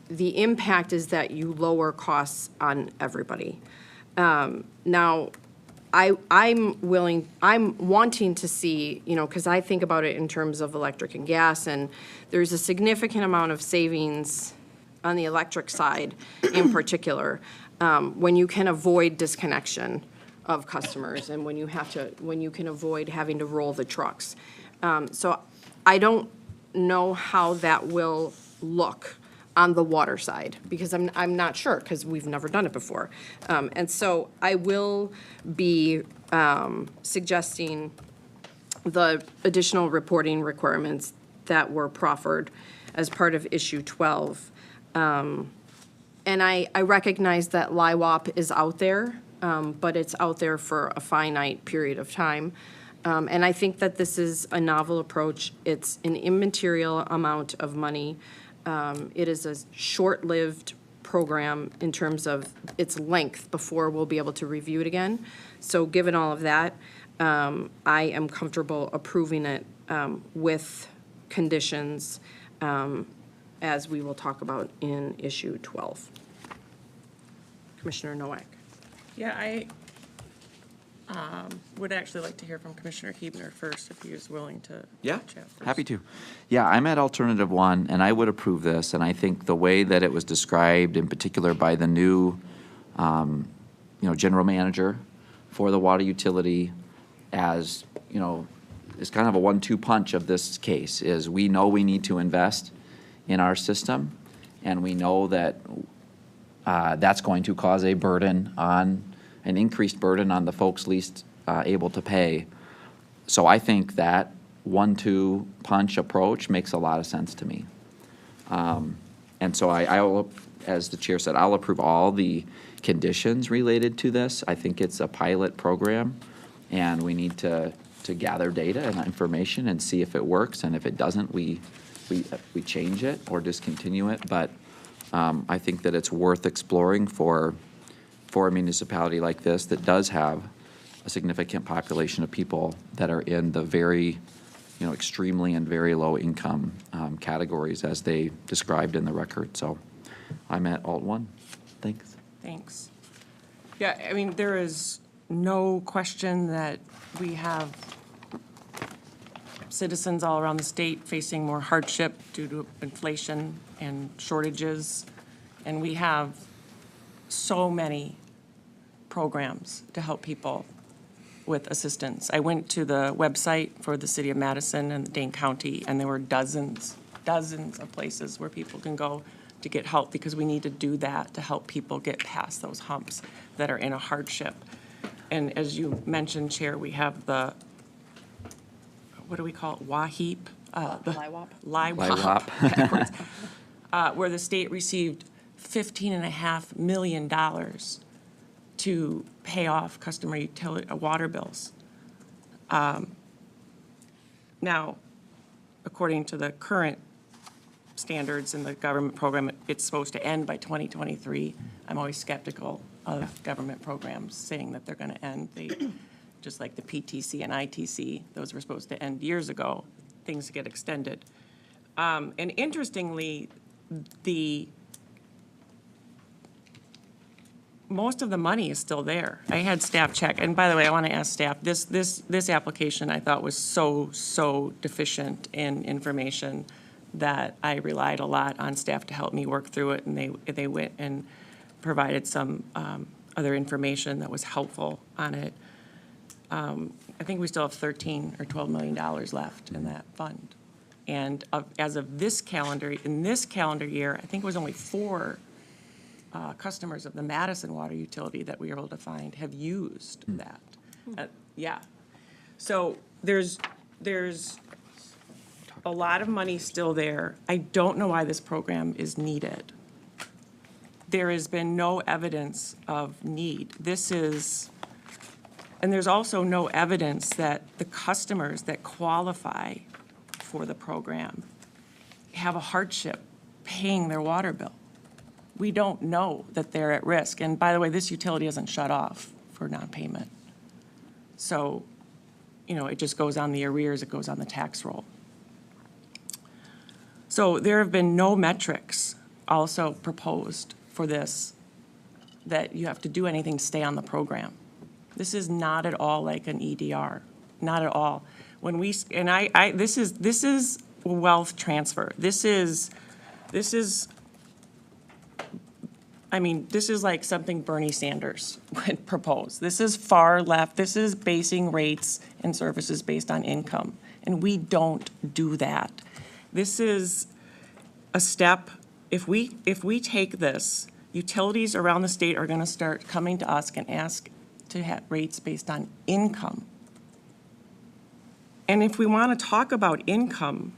the impact is that you lower costs on everybody. Now, I'm wanting to see, because I think about it in terms of electric and gas, and there's a significant amount of savings on the electric side in particular, when you can avoid disconnection of customers and when you can avoid having to roll the trucks. So I don't know how that will look on the water side, because I'm not sure, because we've never done it before. And so I will be suggesting the additional reporting requirements that were proffered as part of issue 12. And I recognize that LIWAP is out there, but it's out there for a finite period of time. And I think that this is a novel approach. It's an immaterial amount of money. It is a short-lived program in terms of its length before we'll be able to review it again. So given all of that, I am comfortable approving it with conditions, as we will talk about in issue 12. Commissioner Nowak. Yeah, I would actually like to hear from Commissioner Hebner first, if he is willing to Yeah, chat first. happy to. Yeah, I'm at alternative 1, and I would approve this, and I think the way that it was described, in particular by the new, general manager for the water utility, as, is kind of a 1-2 punch of this case, is we know we need to invest in our system, and we know that that's going to cause a burden on, an increased burden on the folks least able to pay. So I think that 1-2 punch approach makes a lot of sense to me. And so I will, as the chair said, I'll approve all the conditions related to this. I think it's a pilot program, and we need to gather data and information and see if it works, and if it doesn't, we change it or discontinue it. But I think that it's worth exploring for a municipality like this that does have a significant population of people that are in the very, extremely and very low income categories as they described in the record. So I'm at alt 1. Thanks. Thanks. Yeah, I mean, there is no question that we have citizens all around the state facing more hardship due to inflation and shortages, and we have so many programs to help people with assistance. I went to the website for the city of Madison and Dane County, and there were dozens of places where people can go to get help, because we need to do that to help people get past those humps that are in a hardship. And as you mentioned, Chair, we have the, what do we call it, WAHEAP? LIWAP. LIWAP. Backwards. Where the state received $15.5 million to pay off customer utility water bills. Now, according to the current standards in the government program, it's supposed to end by 2023. I'm always skeptical of government programs saying that they're going to end. Just like the PTC and ITC, those were supposed to end years ago. Things get extended. And interestingly, most of the money is still there. I had staff check, and by the way, I want to ask staff, this application I thought was so deficient in information that I relied a lot on staff to help me work through it, and they went and provided some other information that was helpful on it. I think we still have $13 or $12 million left in that fund. And as of this calendar year, I think it was only 4 customers of the Madison water utility that we were able to find have used that. Yeah. So there's there's a lot of money still there. I don't know why this program is needed. There has been no evidence of need. And there's also no evidence that the customers that qualify for the program have a hardship paying their water bill. We don't know that they're at risk. And by the way, this utility isn't shut off for non-payment. So, it just goes on the arrears, it goes on the tax roll. So there have been no metrics also proposed for this, that you have to do anything to stay on the program. This is not at all like an EDR, not at all. When we, and this is wealth transfer. This is like something Bernie Sanders would propose. This is far left. This is basing rates and services based on income, and we don't do that. This is a step. If we take this, utilities around the state are going to start coming to us and ask to have rates based on income. And if we want to talk about income,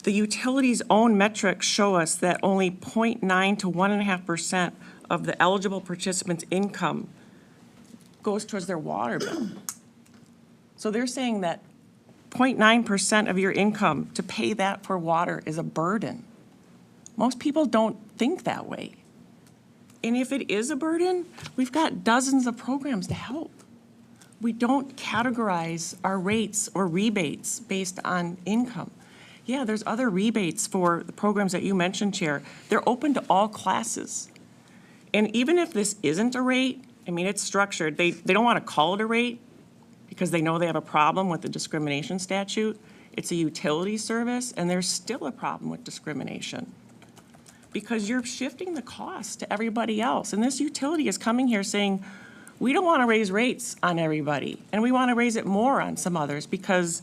the utilities' own metrics show us that only 0.9 to 1.5% of the eligible participants' income goes towards their water bill. So they're saying that 0.9% of your income to pay that for water is a burden. Most people don't think that way. And if it is a burden, we've got dozens of programs to help. We don't categorize our rates or rebates based on income. Yeah, there's other rebates for the programs that you mentioned, Chair. They're open to all classes. And even if this isn't a rate, it's structured. They don't want to call it a rate because they know they have a problem with the discrimination statute. It's a utility service, and there's still a problem with discrimination because you're shifting the cost to everybody else. And this utility is coming here saying, we don't want to raise rates on everybody, and we want to raise it more on some others because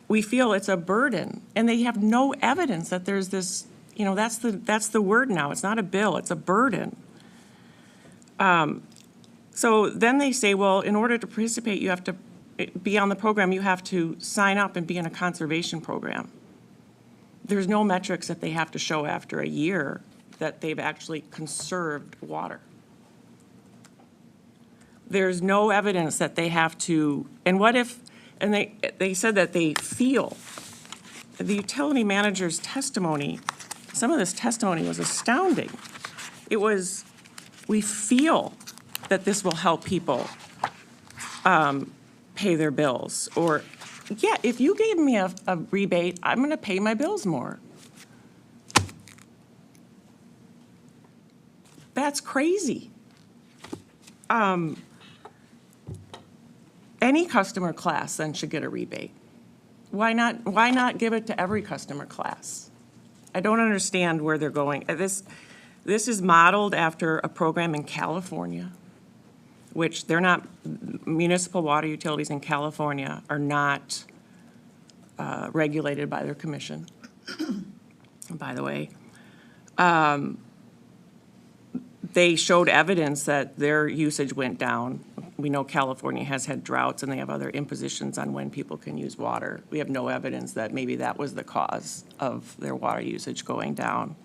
we feel it's a burden. And they have no evidence that there's this, that's the word now. It's not a bill, it's a burden. So then they say, well, in order to participate, you have to be on the program, you have to sign up and be in a conservation program. There's no metrics that they have to show after a year that they've actually conserved water. There's no evidence that they have to, and what if, and they said that they feel, the utility manager's testimony, some of this testimony was astounding. It was, we feel that this will help people pay their bills. Or, yeah, if you gave me a rebate, I'm going to pay my bills more. That's crazy. Any customer class then should get a rebate. Why not give it to every customer class? I don't understand where they're going. This is modeled after a program in California, which they're not, municipal water utilities in California are not regulated by their commission, by the way. They showed evidence that their usage went down. We know California has had droughts and they have other impositions on when people can use water. We have no evidence that maybe that was the cause of their water usage going down.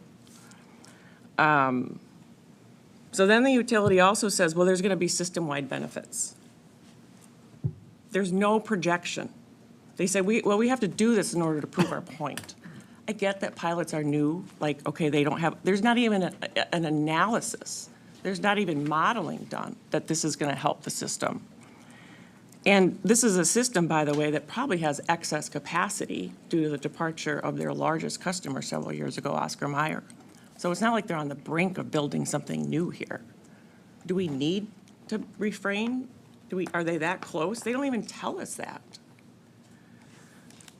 So then the utility also says, well, there's going to be system-wide benefits. There's no projection. They say, we have to do this in order to prove our point. I get that pilots are new, like, okay, they don't have, there's not even an analysis. There's not even modeling done that this is going to help the system. And this is a system, by the way, that probably has excess capacity due to the departure of their largest customer several years ago, Oscar Mayer. So it's not like they're on the brink of building something new here. Do we need to refrain? Are they that close? They don't even tell us that.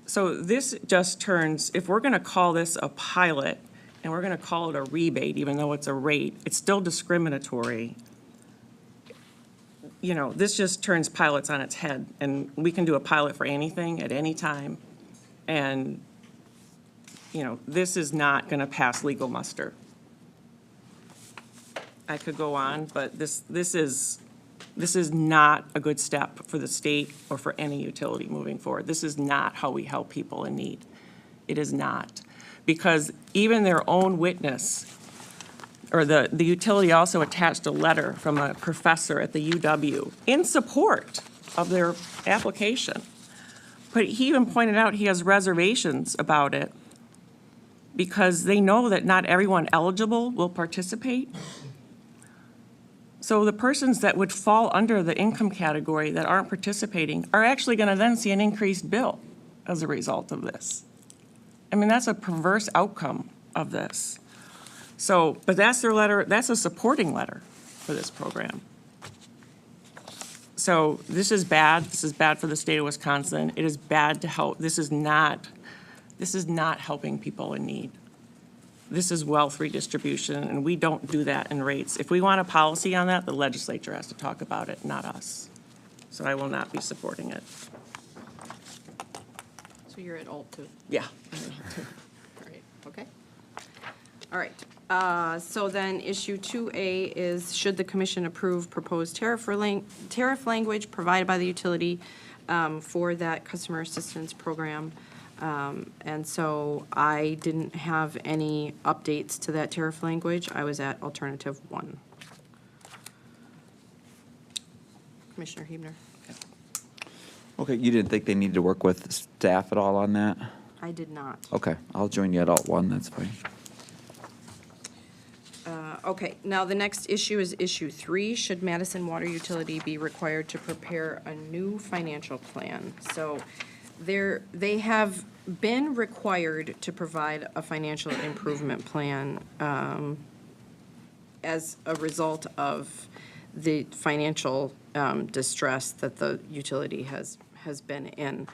So this just turns, if we're going to call this a pilot and we're going to call it a rebate, even though it's a rate, it's still discriminatory. This just turns pilots on its head, and we can do a pilot for anything at any time. And, this is not going to pass legal muster. I could go on, but this is This is not a good step for the state or for any utility moving forward. This is not how we help people in need. It is not. Because even their own witness, or the utility also attached a letter from a professor at the UW in support of their application. But he even pointed out he has reservations about it because they know that not everyone eligible will participate. So the persons that would fall under the income category that aren't participating are actually going to then see an increased bill as a result of this. I mean, that's a perverse outcome of this. So, but that's their letter, that's a supporting letter for this program. So this is bad for the state of Wisconsin. It is bad to help, this is not helping people in need. This is wealth redistribution, and we don't do that in rates. If we want a policy on that, the legislature has to talk about it, not us. So I will not be supporting it. So you're at alt 2? Yeah. All right, okay. All right, so then issue 2A is, should the commission approve proposed tariff language provided by the utility for that customer assistance program? And so I didn't have any updates to that tariff language. I was at alternative 1. Commissioner Huebner? Okay, you didn't think they needed to work with staff at all on that? I did not. Okay, I'll join you at alt 1, that's fine. Okay, now the next issue is issue 3. Should Madison Water Utility be required to prepare a new financial plan? So they have been required to provide a financial improvement plan as a result of the financial distress that the utility has been in.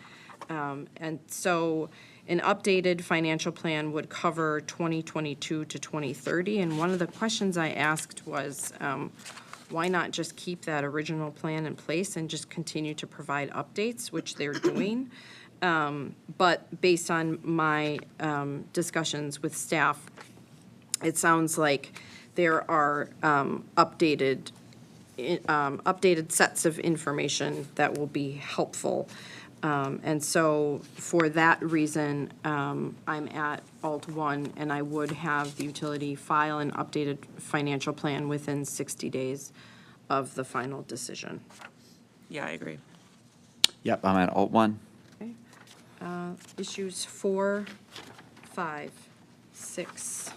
And so an updated financial plan would cover 2022 to 2030. And one of the questions I asked was, why not just keep that original plan in place and just continue to provide updates, which they're doing? But based on my discussions with staff, it sounds like there are updated sets of information that will be helpful. And so for that reason, I'm at alt 1, and I would have the utility file an updated financial plan within 60 days of the final decision. Yeah, I agree. Yep, I'm at alt 1. Okay. Issues 4, 5, 6,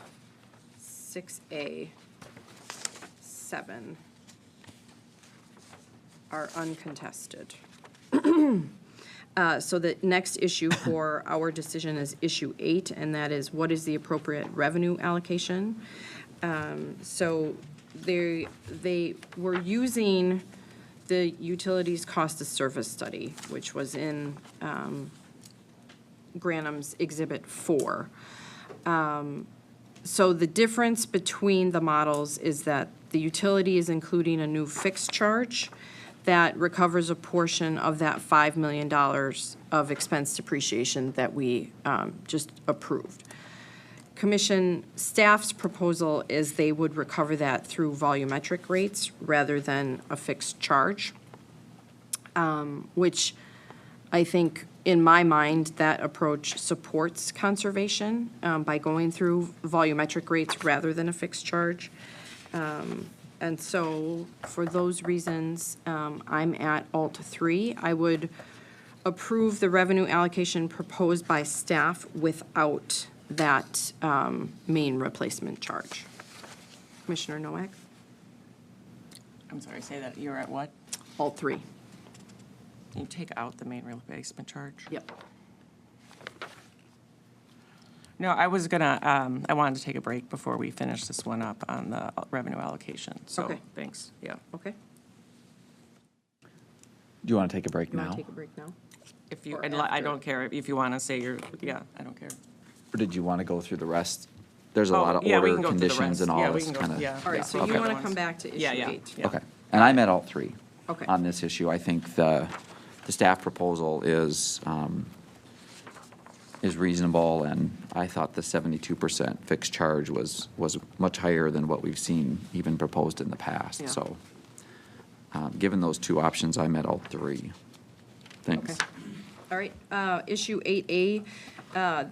6A, 7 are uncontested. So the next issue for our decision is issue 8, and that is what is the appropriate revenue allocation? So they were using the utilities cost of service study, which was in Granham's Exhibit 4. So the difference between the models is that the utility is including a new fixed charge that recovers a portion of that $5 million of expense depreciation that we just approved. Commission staff's proposal is they would recover that through volumetric rates rather than a fixed charge, which I think, in my mind, that approach supports conservation by going through volumetric rates rather than a fixed charge. And so for those reasons, I'm at alt 3. I would approve the revenue allocation proposed by staff without that main replacement charge. Commissioner Nowak? I'm sorry, say that, you're at what? Alt 3. You take out the main replacement charge? Yep. No, I was gonna, I wanted to take a break before we finish this one up on the revenue allocation, so, Okay. thanks, yeah. Okay. Do you want to take a break You want now? to take a break now? If you, Or I after. don't care, if you wanna say you're, yeah, I don't care. Or did you want to go through the rest? There's a Oh, lot of yeah, we order can go through the conditions and rest. all Yeah, we this can go- kind of. yeah. All right, so you Okay. want to come back to issue Yeah, 8? yeah. Okay, and I'm at alt 3. Okay. On this issue. I think the staff proposal is reasonable, and I thought the 72% fixed charge was much higher than what we've seen even proposed in the past, Yeah. so Given those two options, I'm at all three. Thanks. Okay. All right, issue 8A,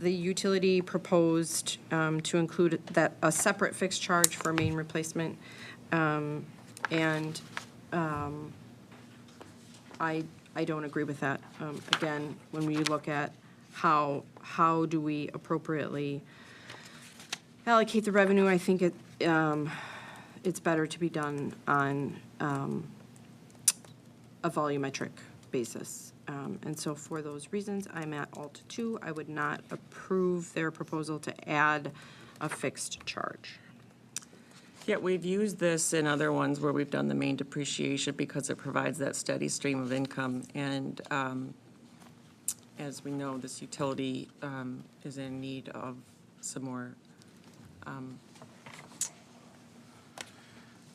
the utility proposed to include that, a separate fixed charge for main replacement. And I don't agree with that. Again, when we look at how do we appropriately allocate the revenue, I think it's better to be done on a volumetric basis. And so for those reasons, I'm at alt 2. I would not approve their proposal to add a fixed charge. Yeah, we've used this in other ones where we've done the main depreciation because it provides that steady stream of income. And as we know, this utility is in need of some more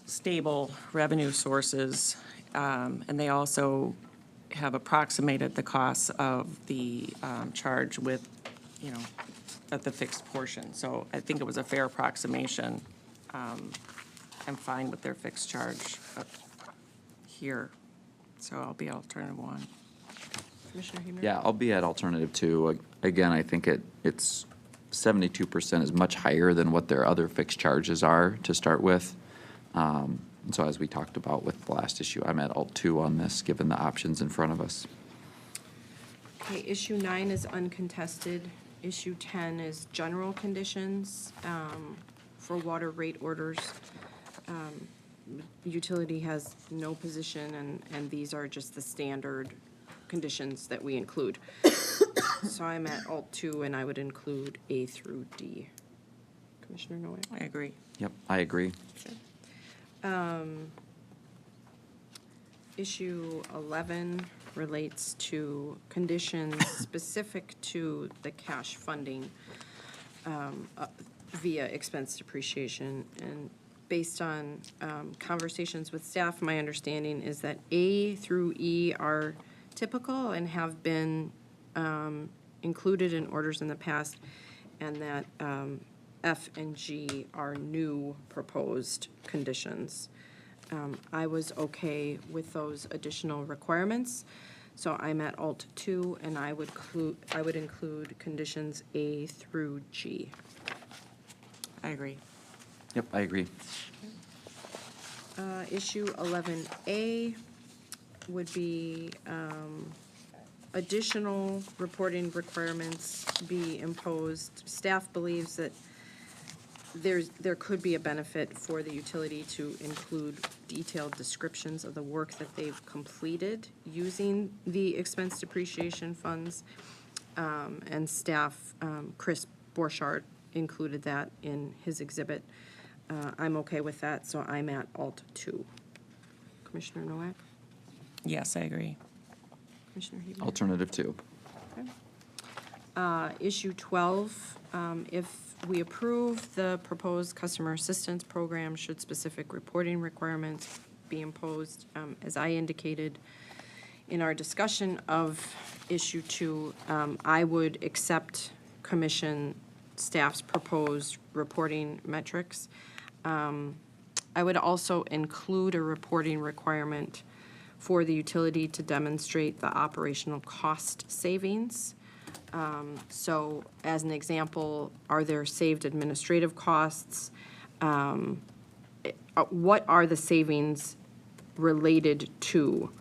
stable revenue sources. And they also have approximated the costs of the charge with, at the fixed portion. So I think it was a fair approximation. I'm fine with their fixed charge up here. So I'll be alternative 1. Commissioner Huebner? Yeah, I'll be at alternative 2. Again, I think it's 72% is much higher than what their other fixed charges are to start with. And so as we talked about with the last issue, I'm at alt 2 on this, given the options in front of us. Okay, issue 9 is uncontested. Issue 10 is general conditions for water rate orders. Utility has no position, and these are just the standard conditions that we include. So I'm at alt 2, and I would include A through D. Commissioner Noack? I agree. Yep, I agree. Issue 11 relates to conditions specific to the cash funding via expense depreciation. And based on conversations with staff, my understanding is that A through E are typical and have been included in orders in the past, and that F and G are new proposed conditions. I was okay with those additional requirements, so I'm at alt 2, and I would include conditions A through G. I agree. Yep, I agree. Issue 11A would be additional reporting requirements be imposed. Staff believes that there could be a benefit for the utility to include detailed descriptions of the work that they've completed using the expense depreciation funds. And staff, Chris Borchardt, included that in his exhibit. I'm okay with that, so I'm at alt 2. Commissioner Noack? Yes, I agree. Commissioner Huebner? Alternative 2. Okay. Issue 12, if we approve the proposed customer assistance program, should specific reporting requirements be imposed? As I indicated in our discussion of issue 2, I would accept commission staff's proposed reporting metrics. I would also include a reporting requirement for the utility to demonstrate the operational cost savings. So as an example, are there saved administrative costs? What are the savings related to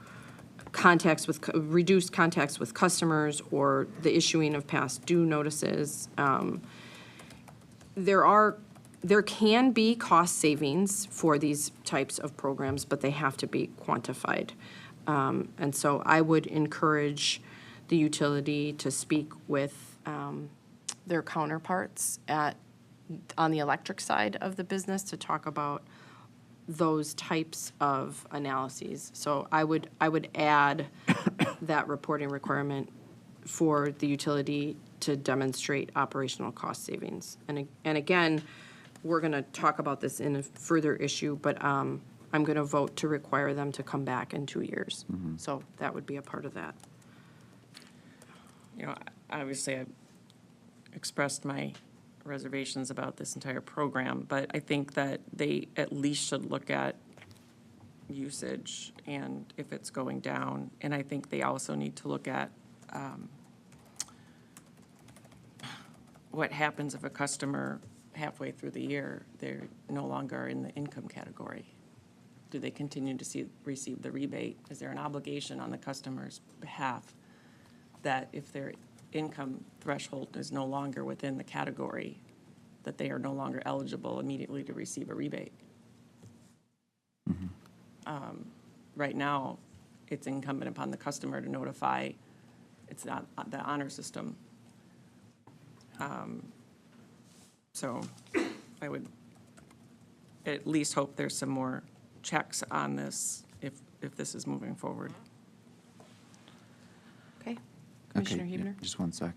reduced contacts with customers or the issuing of past due notices? There can be cost savings for these types of programs, but they have to be quantified. And so I would encourage the utility to speak with their counterparts on the electric side of the business to talk about those types of analyses. So I would add that reporting requirement for the utility to demonstrate operational cost savings. And again, we're going to talk about this in a further issue, but I'm going to vote to require them to come back in 2 years. So that would be a part of that. Obviously, I expressed my reservations about this entire program, but I think that they at least should look at usage and if it's going down. And I think they also need to look at what happens if a customer halfway through the year, they're no longer in the income category. Do they continue to receive the rebate? Is there an obligation on the customer's behalf that if their income threshold is no longer within the category, that they are no longer eligible immediately to receive a rebate? Right now, it's incumbent upon the customer to notify, it's not the honor system. So I would at least hope there's some more checks on this if this is moving forward. Okay. Commissioner Okay, Huebner? just one sec.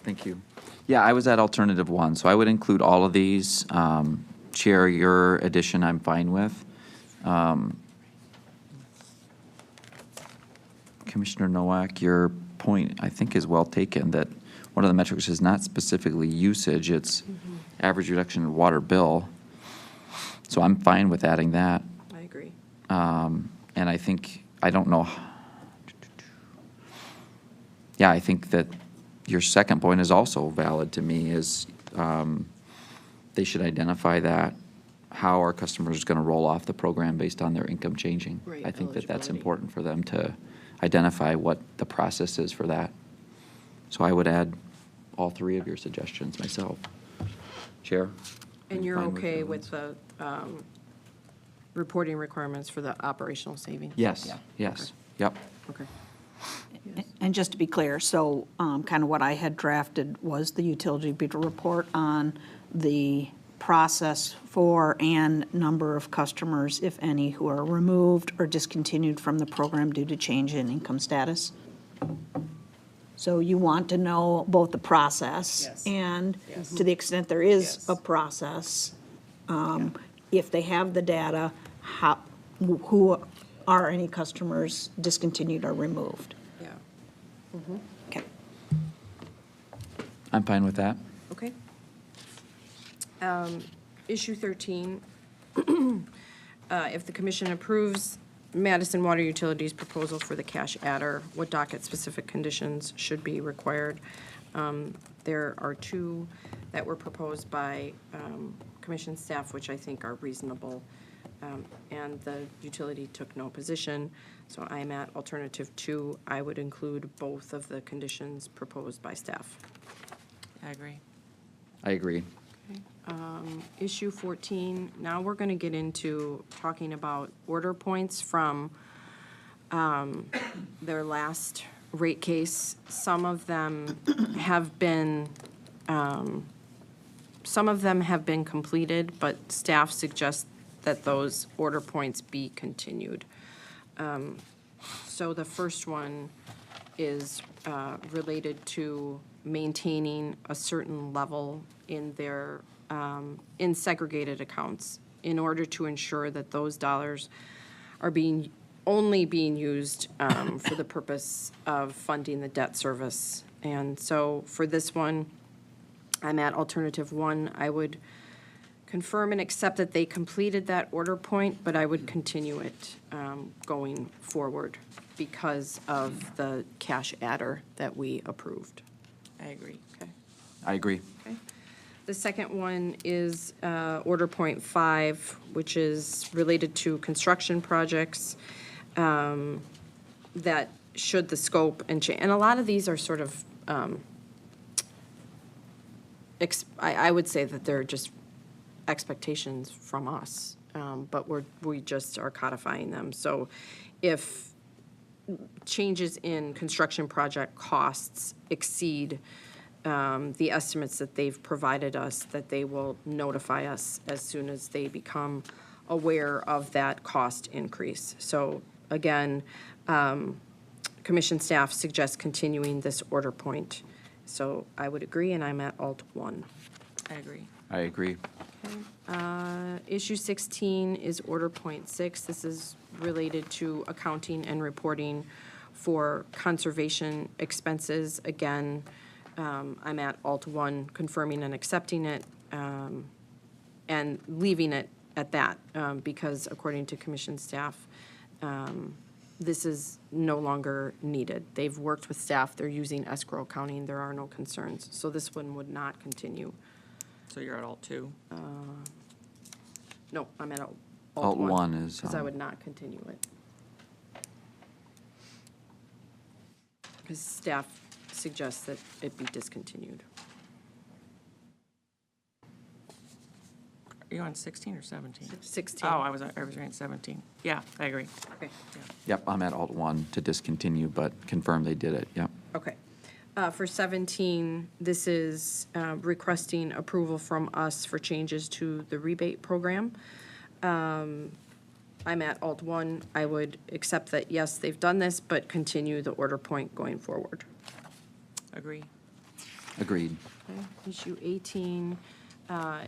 Thank you. Yeah, I was at alternative 1, so I would include all of these. Chair, your addition I'm fine with. Commissioner Nowak, your point, I think, is well taken, that one of the metrics is not specifically usage, it's average reduction in water bill. So I'm fine with adding that. I agree. And I think, I don't know. Yeah, I think that your second point is also valid to me, is they should identify that, how our customers are going to roll off the program based on their income changing. Right, I think that that's eligibility. important for them to identify what the process is for that. So I would add all 3 of your suggestions myself. Chair? And I'm you're fine okay the with others. the reporting requirements for the operational savings? Yes, Yeah. yes, yep. Okay. And just to be clear, so kind of what I had drafted was the utility beta report on the process for and number of customers, if any, who are removed or discontinued from the program due to change in income status. So you want to know both the process Yes. and, Yes. to the extent there is Yes. a process, if they have the data, who are any customers discontinued or removed? Yeah. Okay. I'm fine with that. Okay. Issue 13, if the commission approves Madison Water Utilities' proposal for the cash adder, what docket-specific conditions should be required? There are 2 that were proposed by commission staff, which I think are reasonable, and the utility took no position, so I am at alternative 2. I would include both of the conditions proposed by staff. I agree. I agree. Issue 14, now we're going to get into talking about order points from their last rate case. Some of them have been completed, but staff suggests that those order points be continued. So the first one is related to maintaining a certain level in their in segregated accounts in order to ensure that those dollars are only being used for the purpose of funding the debt service. And so for this one, I'm at alternative 1. I would confirm and accept that they completed that order point, but I would continue it going forward because of the cash adder that we approved. I agree. Okay. I agree. Okay. The second one is order point 5, which is related to construction projects that should the scope and change. And a lot of these are sort of, I would say that they're just expectations from us, but we just are codifying them. So if changes in construction project costs exceed the estimates that they've provided us, that they will notify us as soon as they become aware of that cost increase. So again, commission staff suggests continuing this order point. So I would agree, and I'm at alt 1. I agree. I agree. Issue 16 is order point 6. This is related to accounting and reporting For conservation expenses, again, I'm at Alt 1, confirming and accepting it, and leaving it at that, because according to commission staff, this is no longer needed. They've worked with staff, they're using escrow accounting, there are no concerns. So this one would not continue. So you're at Alt 2. No, I'm at Alt Alt 1. one is, Because I would not continue it. Because staff suggests that it be discontinued. Are you on 16 or 17? 16. Oh, I was reading 17. Yeah, I agree. Okay. yep, I'm at Alt 1 to discontinue, but confirm they did it, yep. Okay. For 17, this is requesting approval from us for changes to the rebate program. I'm at Alt 1. I would accept that, yes, they've done this, but continue the order point going forward. Agree. Agreed. Okay. Issue 18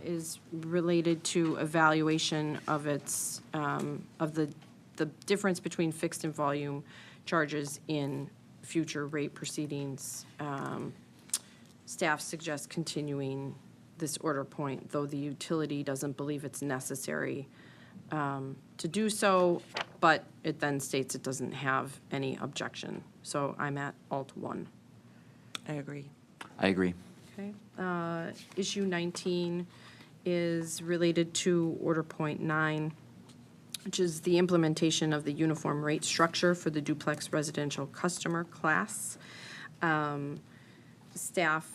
is related to evaluation of its, of the difference between fixed and volume charges in future rate proceedings. Staff suggests continuing this order point, though the utility doesn't believe it's necessary to do so, but it then states it doesn't have any objection. So I'm at Alt 1. I agree. I agree. Okay. Issue 19 is related to order point 9, which is the implementation of the uniform rate structure for the duplex residential customer class. Staff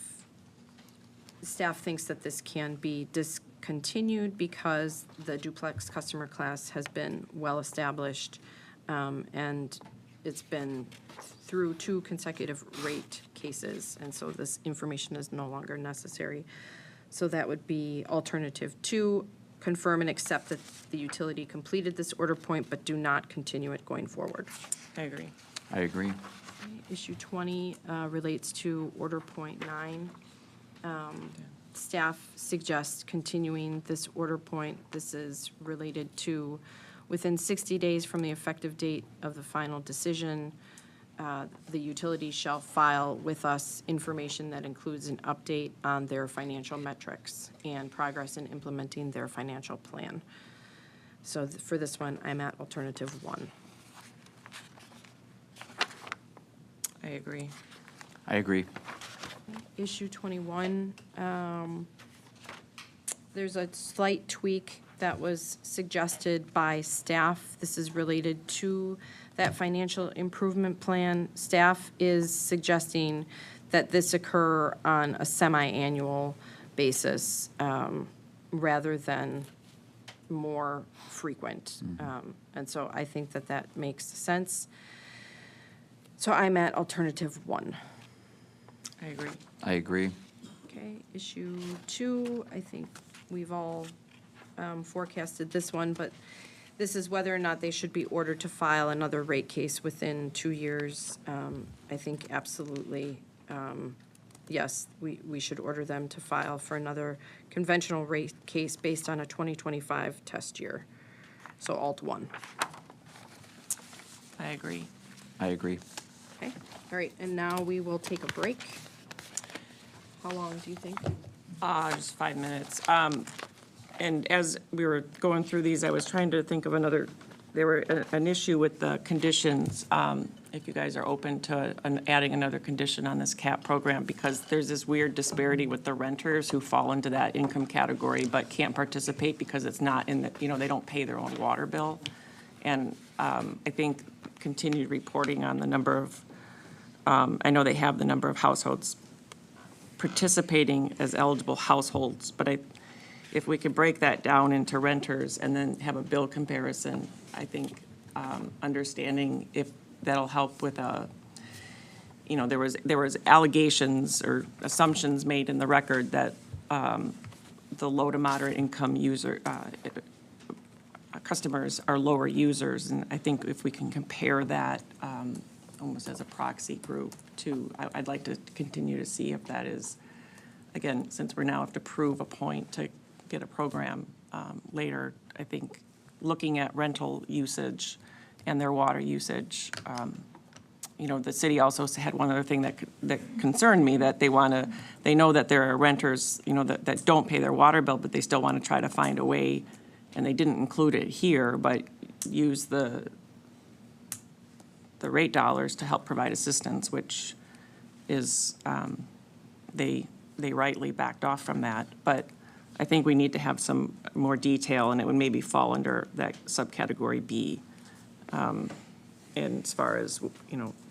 thinks that this can be discontinued because the duplex customer class has been well-established, and it's been through 2 consecutive rate cases, and so this information is no longer necessary. So that would be alternative 2, confirm and accept that the utility completed this order point, but do not continue it going forward. I agree. I agree. Issue 20 relates to order point 9. Staff suggests continuing this order point. This is related to within 60 days from the effective date of the final decision, the utility shall file with us information that includes an update on their financial metrics and progress in implementing their financial plan. So for this one, I'm at alternative 1. I agree. I agree. Issue 21, there's a slight tweak that was suggested by staff. This is related to that financial improvement plan. Staff is suggesting that this occur on a semi-annual basis rather than more frequent. And so I think that that makes sense. So I'm at alternative 1. I agree. I agree. Okay, issue 2, I think we've all forecasted this one, but this is whether or not they should be ordered to file another rate case within 2 years. I think absolutely, yes, we should order them to file for another conventional rate case based on a 2025 test year. So Alt 1. I agree. I agree. Okay, all right, and now we will take a break. How long do you think? Just 5 minutes. And as we were going through these, I was trying to think of another, there were an issue with the conditions, if you guys are open to adding another condition on this CAP program, because there's this weird disparity with the renters who fall into that income category but can't participate because it's not in the, they don't pay their own water bill. And I think continued reporting on the number of, I know they have the number of households participating as eligible households, but if we could break that down into renters and then have a bill comparison, I think understanding if that'll help with there was allegations or assumptions made in the record that the low to moderate income user customers are lower users, and I think if we can compare that almost as a proxy group to, I'd like to continue to see if that is, again, since we now have to prove a point to get a program later, I think looking at rental usage and their water usage the city also had one other thing that concerned me, that they know that there are renters, that don't pay their water bill, but they still want to try to find a way, and they didn't include it here, but use the rate dollars to help provide assistance, which is, they rightly backed off from that. But I think we need to have some more detail, and it would maybe fall under that subcategory B, as far as,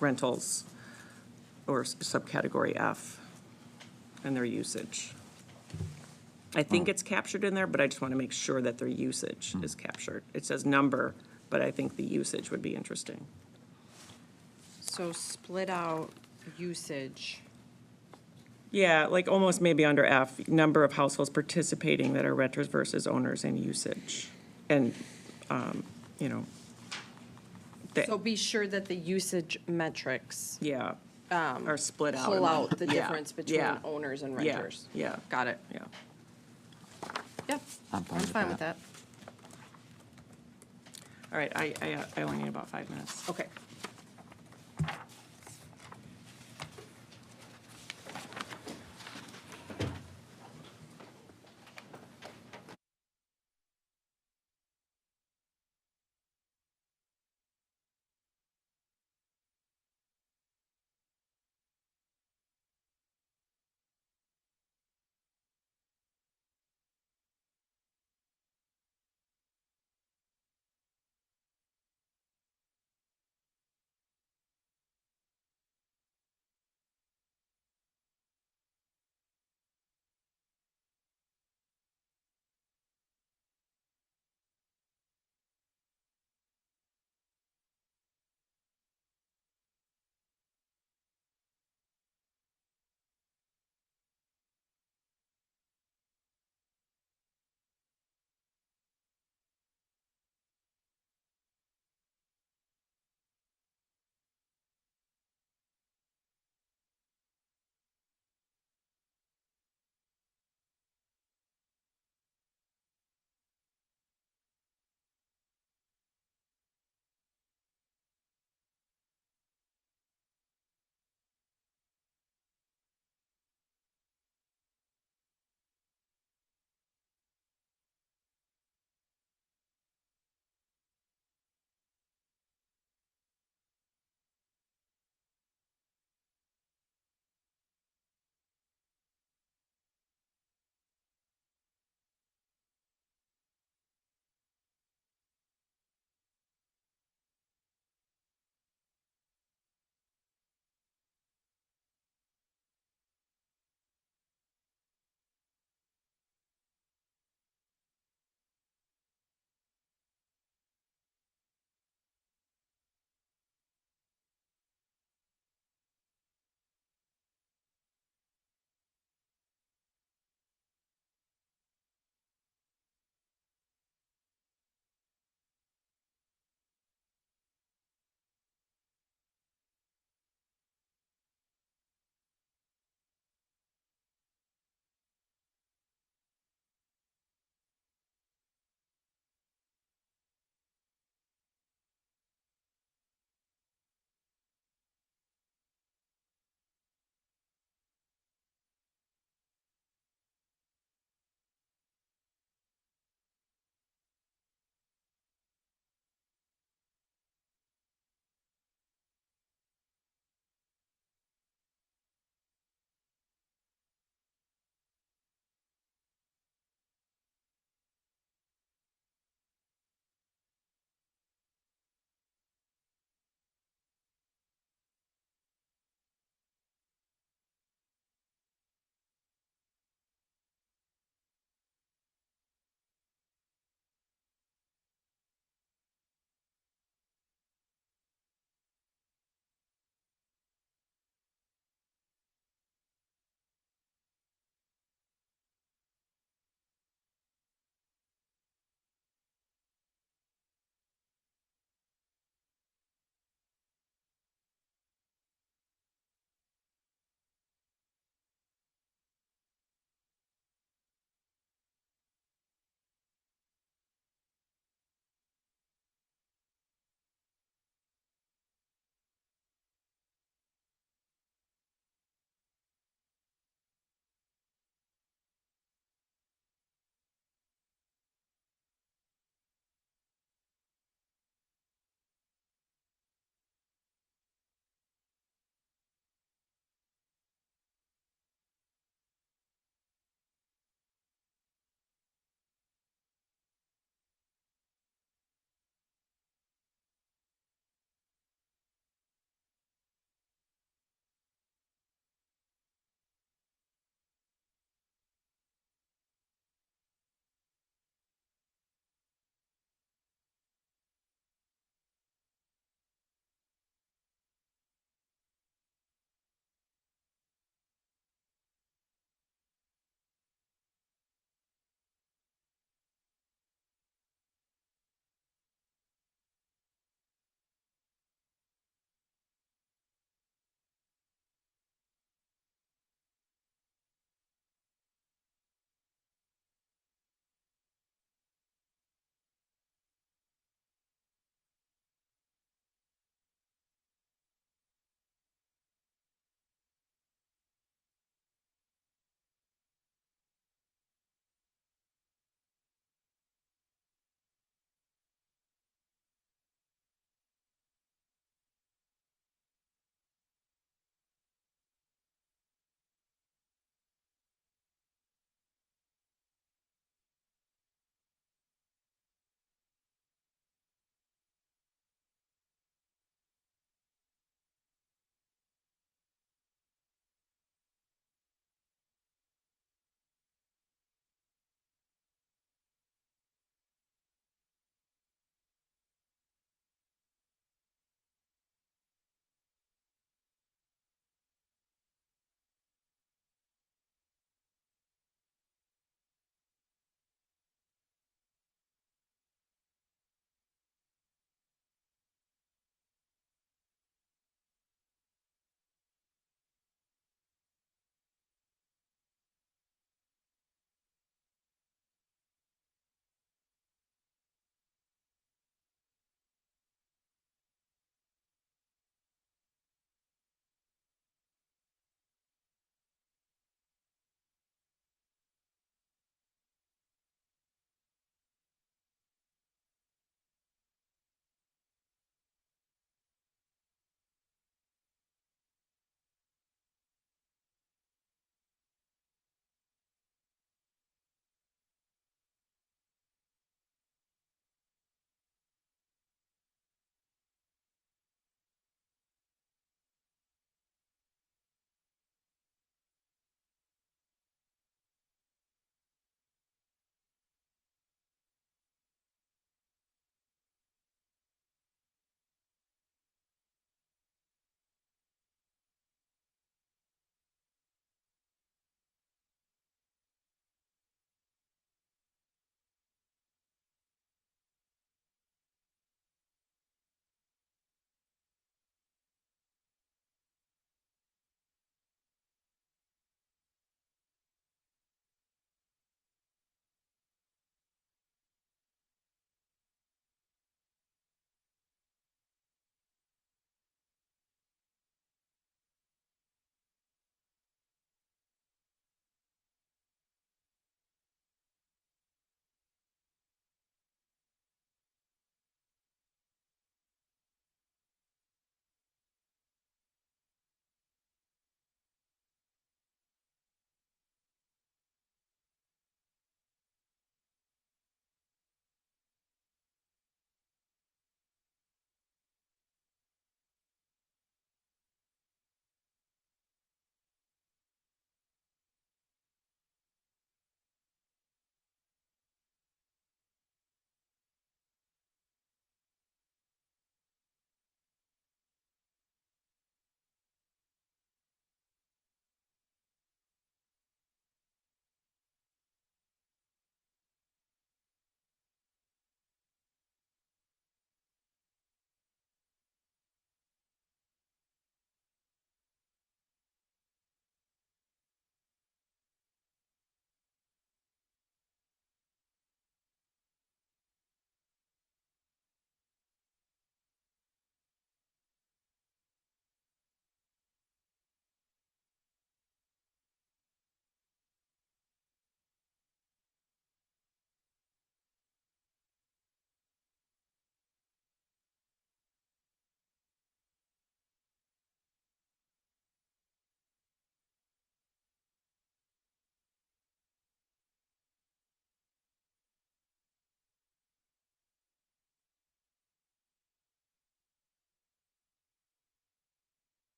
rentals, or subcategory F and their usage. I think it's captured in there, but I just want to make sure that their usage is captured. It says number, but I think the usage would be interesting. So split out usage. Yeah, like almost maybe under F, number of households participating that are renters versus owners and usage. And, So be sure that the usage metrics yeah, are split out. pull out the Yeah, difference between yeah, owners and yeah, renters. yeah. Got it. Yeah. Yep, I'm fine I'm with fine with that. that. All right, I only need about 5 minutes. Okay.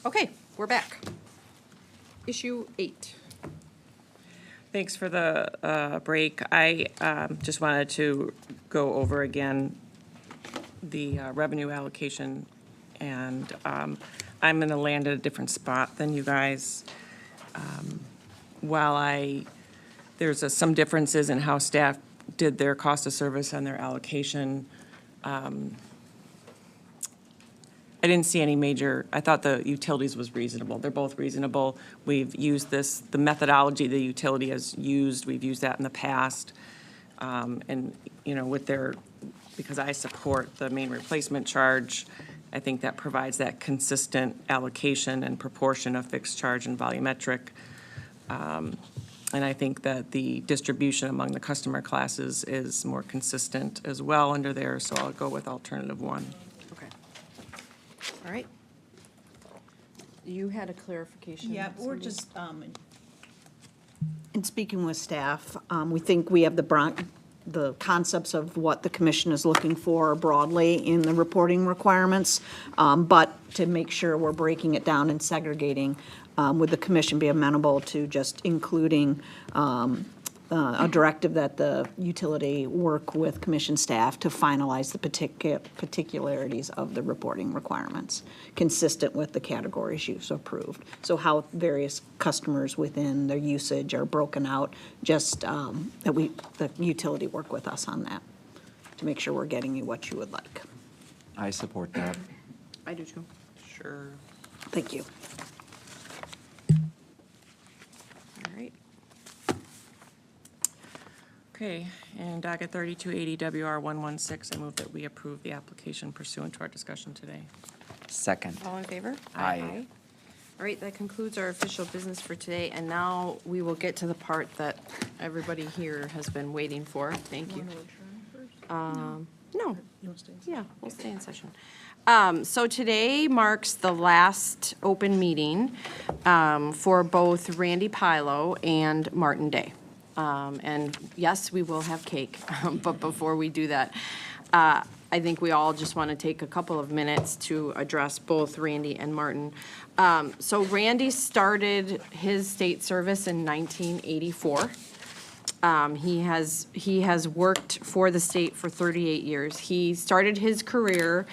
Okay, we're back. Issue 8. Thanks for the break. I just wanted to go over again the revenue allocation, and I'm going to land at a different spot than you guys. While there's some differences in how staff did their cost of service and their allocation, I didn't see any major, I thought the utilities was reasonable. They're both reasonable. We've used this, the methodology the utility has used, we've used that in the past. And, you know, with their, because I support the main replacement charge, I think that provides that consistent allocation and proportion of fixed charge and volumetric. And I think that the distribution among the customer classes is more consistent as well under there, so I'll go with alternative 1. Okay. All right. You had a clarification. Yeah, we're Cindy? just, in speaking with staff, we think we have the concepts of what the commission is looking for broadly in the reporting requirements, but to make sure we're breaking it down and segregating, would the commission be amenable to just including a directive that the utility work with commission staff to finalize the particularities of the reporting requirements, consistent with the categories you've approved? So how various customers within their usage are broken out, just that the utility work with us on that, to make sure we're getting you what you would like. I support that. I do too. Sure. Thank you. All right. Okay, and docket 3280 WR 116, I move that we approve the application pursuant to our discussion today. Second. All in favor? Aye. All right, that concludes our official business for today, and now we will get to the part that everybody here has been waiting for. Thank you. No. Yeah, we'll stay in session. So today marks the last open meeting for both Randy Pilo and Martin Day. And yes, we will have cake, but before we do that, I think we all just want to take a couple of minutes to address both Randy and Martin. So Randy started his state service in 1984. He has worked for the state for 38 years. He started his career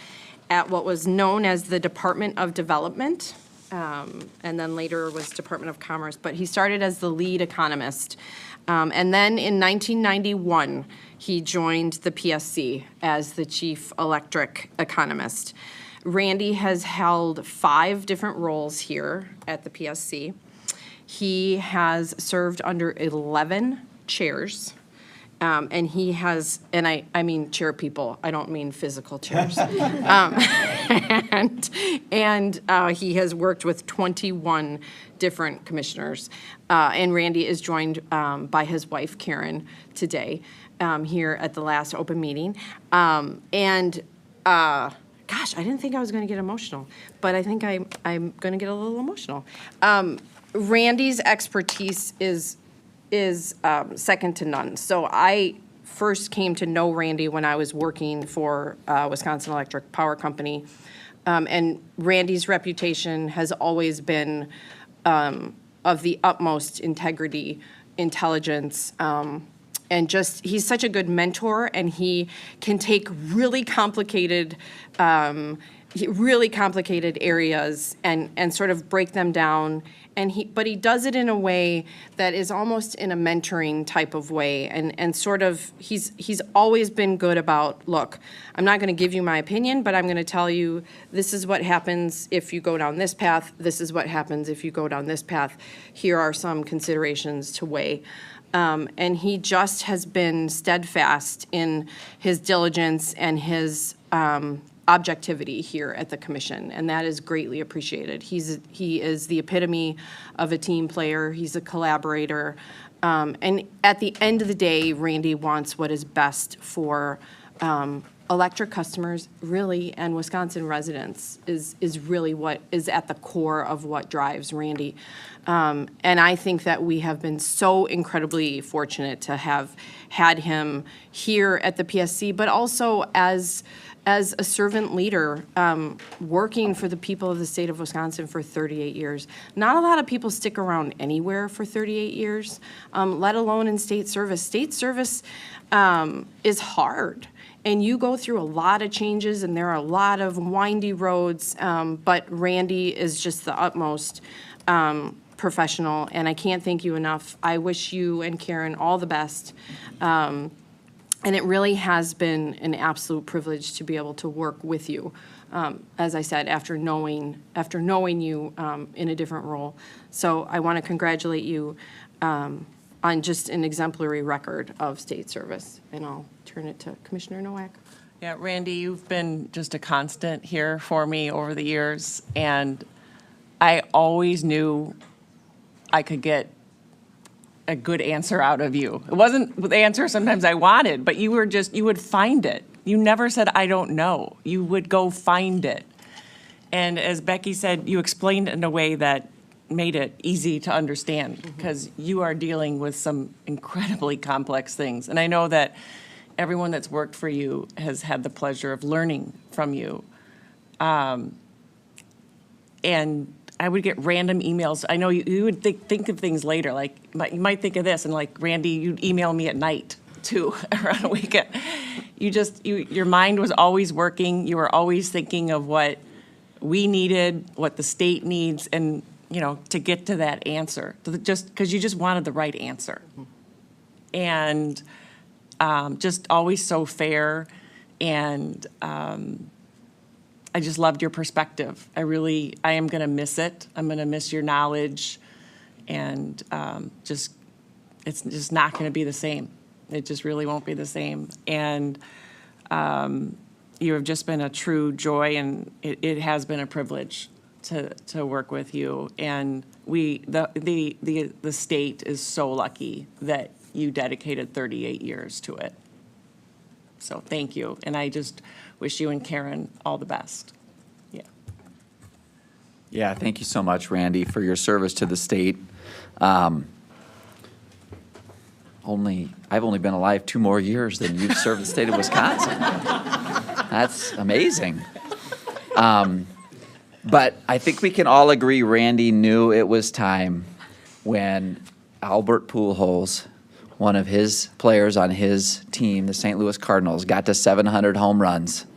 at what was known as the Department of Development, and then later was Department of Commerce, but he started as the lead economist. And then in 1991, he joined the PSC as the chief electric economist. Randy has held 5 different roles here at the PSC. He has served under 11 chairs. And he has, and I mean chair people, I don't mean physical chairs. And he has worked with 21 different commissioners. And Randy is joined by his wife, Karen, today here at the last open meeting. Gosh, I didn't think I was going to get emotional, but I think I'm going to get a little emotional. Randy's expertise is second to none. So I first came to know Randy when I was working for Wisconsin Electric Power Company. And Randy's reputation has always been of the utmost integrity, intelligence, and just, he's such a good mentor, and he can take really complicated areas and sort of break them down. But he does it in a way that is almost in a mentoring type of way, and sort of, he's always been good about, look, I'm not gonna give you my opinion, but I'm gonna tell you, this is what happens if you go down this path, this is what happens if you go down this path, here are some considerations to weigh. And he just has been steadfast in his diligence and his objectivity here at the commission, and that is greatly appreciated. He is the epitome of a team player. He's a collaborator. And at the end of the day, Randy wants what is best for electric customers, really, and Wisconsin residents is really what is at the core of what drives Randy. And I think that we have been so incredibly fortunate to have had him here at the PSC, but also as as a servant leader, working for the people of the state of Wisconsin for 38 years. Not a lot of people stick around anywhere for 38 years, let alone in state service. State service is hard, and you go through a lot of changes, and there are a lot of windy roads, but Randy is just the utmost professional, and I can't thank you enough. I wish you and Karen all the best. And it really has been an absolute privilege to be able to work with you, as I said, after knowing you in a different role. So I want to congratulate you on just an exemplary record of state service. And I'll turn it to Commissioner Nowak. Yeah, Randy, you've been just a constant here for me over the years, and I always knew I could get a good answer out of you. It wasn't the answer sometimes I wanted, but you would find it. You never said, I don't know. You would go find it. And as Becky said, you explained it in a way that made it easy to understand, because you are dealing with some incredibly complex things. And I know that everyone that's worked for you has had the pleasure of learning from you. And I would get random emails. I know you would think of things later, like you might think of this, and like, Randy, you'd email me at night too, around a weekend. Your mind was always working. You were always thinking of what we needed, what the state needs, and to get to that answer, just because you just wanted the right answer. And just always so fair, and I just loved your perspective. I am going to miss it. I'm going to miss your knowledge, and it's just not going to be the same. It just really won't be the same. And you have just been a true joy, and it has been a privilege to work with you. And the state is so lucky that you dedicated 38 years to it. So thank you. And I just wish you and Karen all the best. Yeah. Yeah, thank you so much, Randy, for your service to the state. I've only been alive 2 more years than you've served the state of Wisconsin. That's amazing. But I think we can all agree Randy knew it was time when Albert Pujols, one of his players on his team, the St. Louis Cardinals, got to 700 home runs.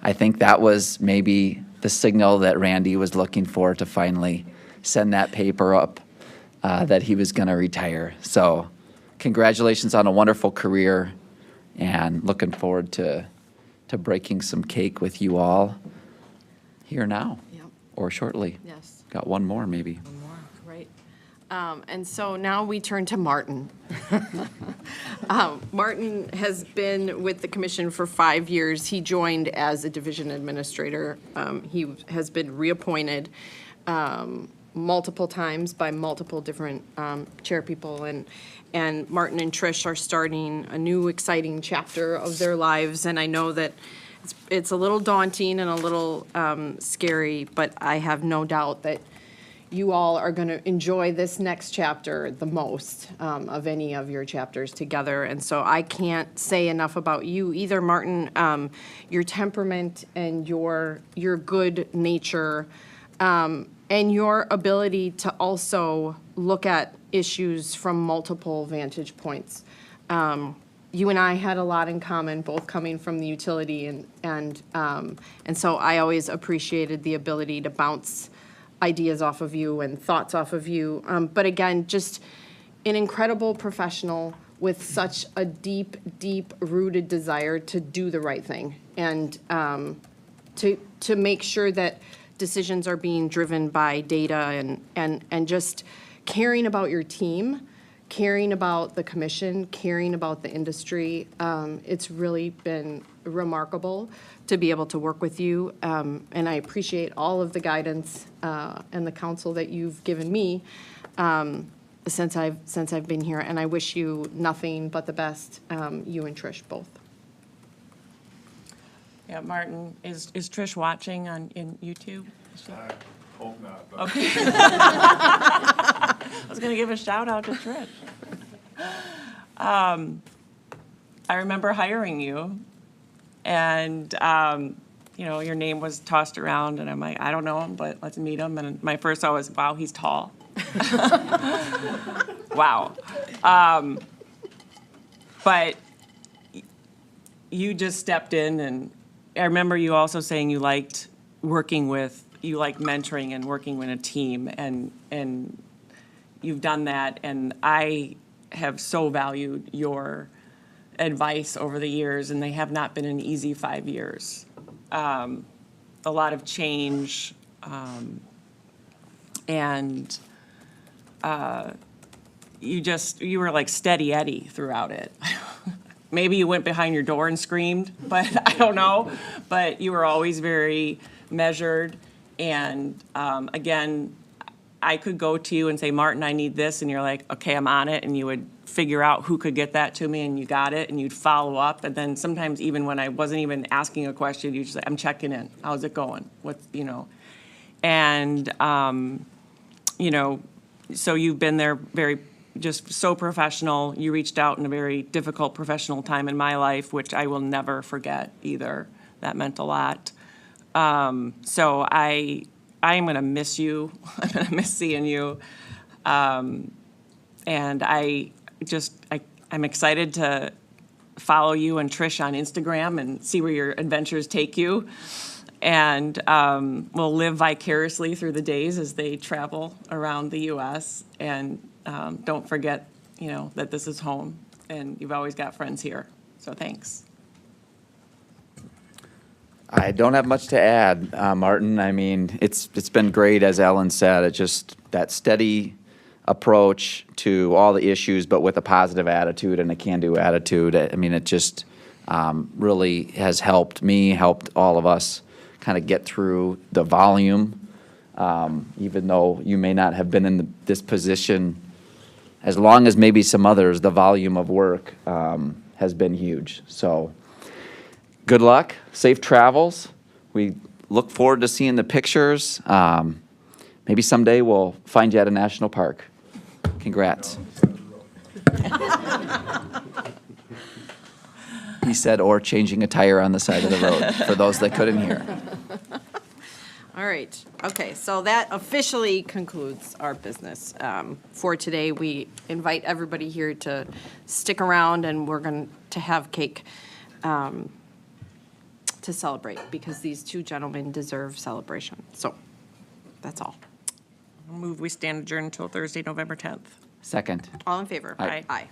I think that was maybe the signal that Randy was looking for to finally send that paper up that he was going to retire. So congratulations on a wonderful career, and looking forward to breaking some cake with you all here now. Yep. Or shortly. Yes. Got one more, maybe. Right. And so now we turn to Martin. Martin has been with the commission for 5 years. He joined as a division administrator. He has been reappointed multiple times by multiple different chair people. And Martin and Trish are starting a new exciting chapter of their lives. And I know that it's a little daunting and a little scary, but I have no doubt that you all are going to enjoy this next chapter the most of any of your chapters together. And so I can't say enough about you either, Martin. Your temperament and your good nature and your ability to also look at issues from multiple vantage points. You and I had a lot in common, both coming from the utility, and so I always appreciated the ability to bounce ideas off of you and thoughts off of you. But again, just an incredible professional with such a deep, deep-rooted desire to do the right thing, and to make sure that decisions are being driven by data, and just caring about your team, caring about the commission, caring about the industry. It's really been remarkable to be able to work with you, and I appreciate all of the guidance and the counsel that you've given me since I've been here, and I wish you nothing but the best, you and Trish both. Yeah, Martin, is Trish watching in YouTube? I hope not, but Okay. I was going to give a shout out to Trish. I remember hiring you And, your name was tossed around, and I'm like, I don't know him, but let's meet him. And my first thought was, wow, he's tall. Wow. But you just stepped in, and I remember you also saying you liked mentoring and working with a team, and you've done that, and I have so valued your advice over the years, and they have not been an easy 5 years. A lot of change, and you were like steady Eddie throughout it. Maybe you went behind your door and screamed, but I don't know. But you were always very measured. And again, I could go to you and say, Martin, I need this. And you're like, okay, I'm on it. And you would figure out who could get that to me, and you got it. And you'd follow up. And then sometimes even when I wasn't even asking a question, you'd just say, I'm checking in. How's it going? And, so you've been there just so professional. You reached out in a very difficult professional time in my life, which I will never forget either. That meant a lot. So I am going to miss you. I'm going to miss seeing you. And I'm excited to follow you and Trish on Instagram and see where your adventures take you. And we'll live vicariously through the days as they travel around the U.S. And don't forget, that this is home, and you've always got friends here. So thanks. I don't have much to add, Martin. I mean, it's been great, as Ellen said. It's just that steady approach to all the issues, but with a positive attitude and a can-do attitude. I mean, it just really has helped me, helped all of us kind of get through the volume, even though you may not have been in this position as long as maybe some others. The volume of work has been huge. So good luck, safe travels. We look forward to seeing the pictures. Maybe someday we'll find you at a national park. Congrats. He said, or changing a tire on the side of the road, for those that couldn't hear. All right, okay, so that officially concludes our business for today. We invite everybody here to stick around, and we're going to have cake to celebrate, because these two gentlemen deserve celebration. So, that's all. I'll move we stand adjourned until Thursday, November 10th. Second. All in favor? Aye. Aye.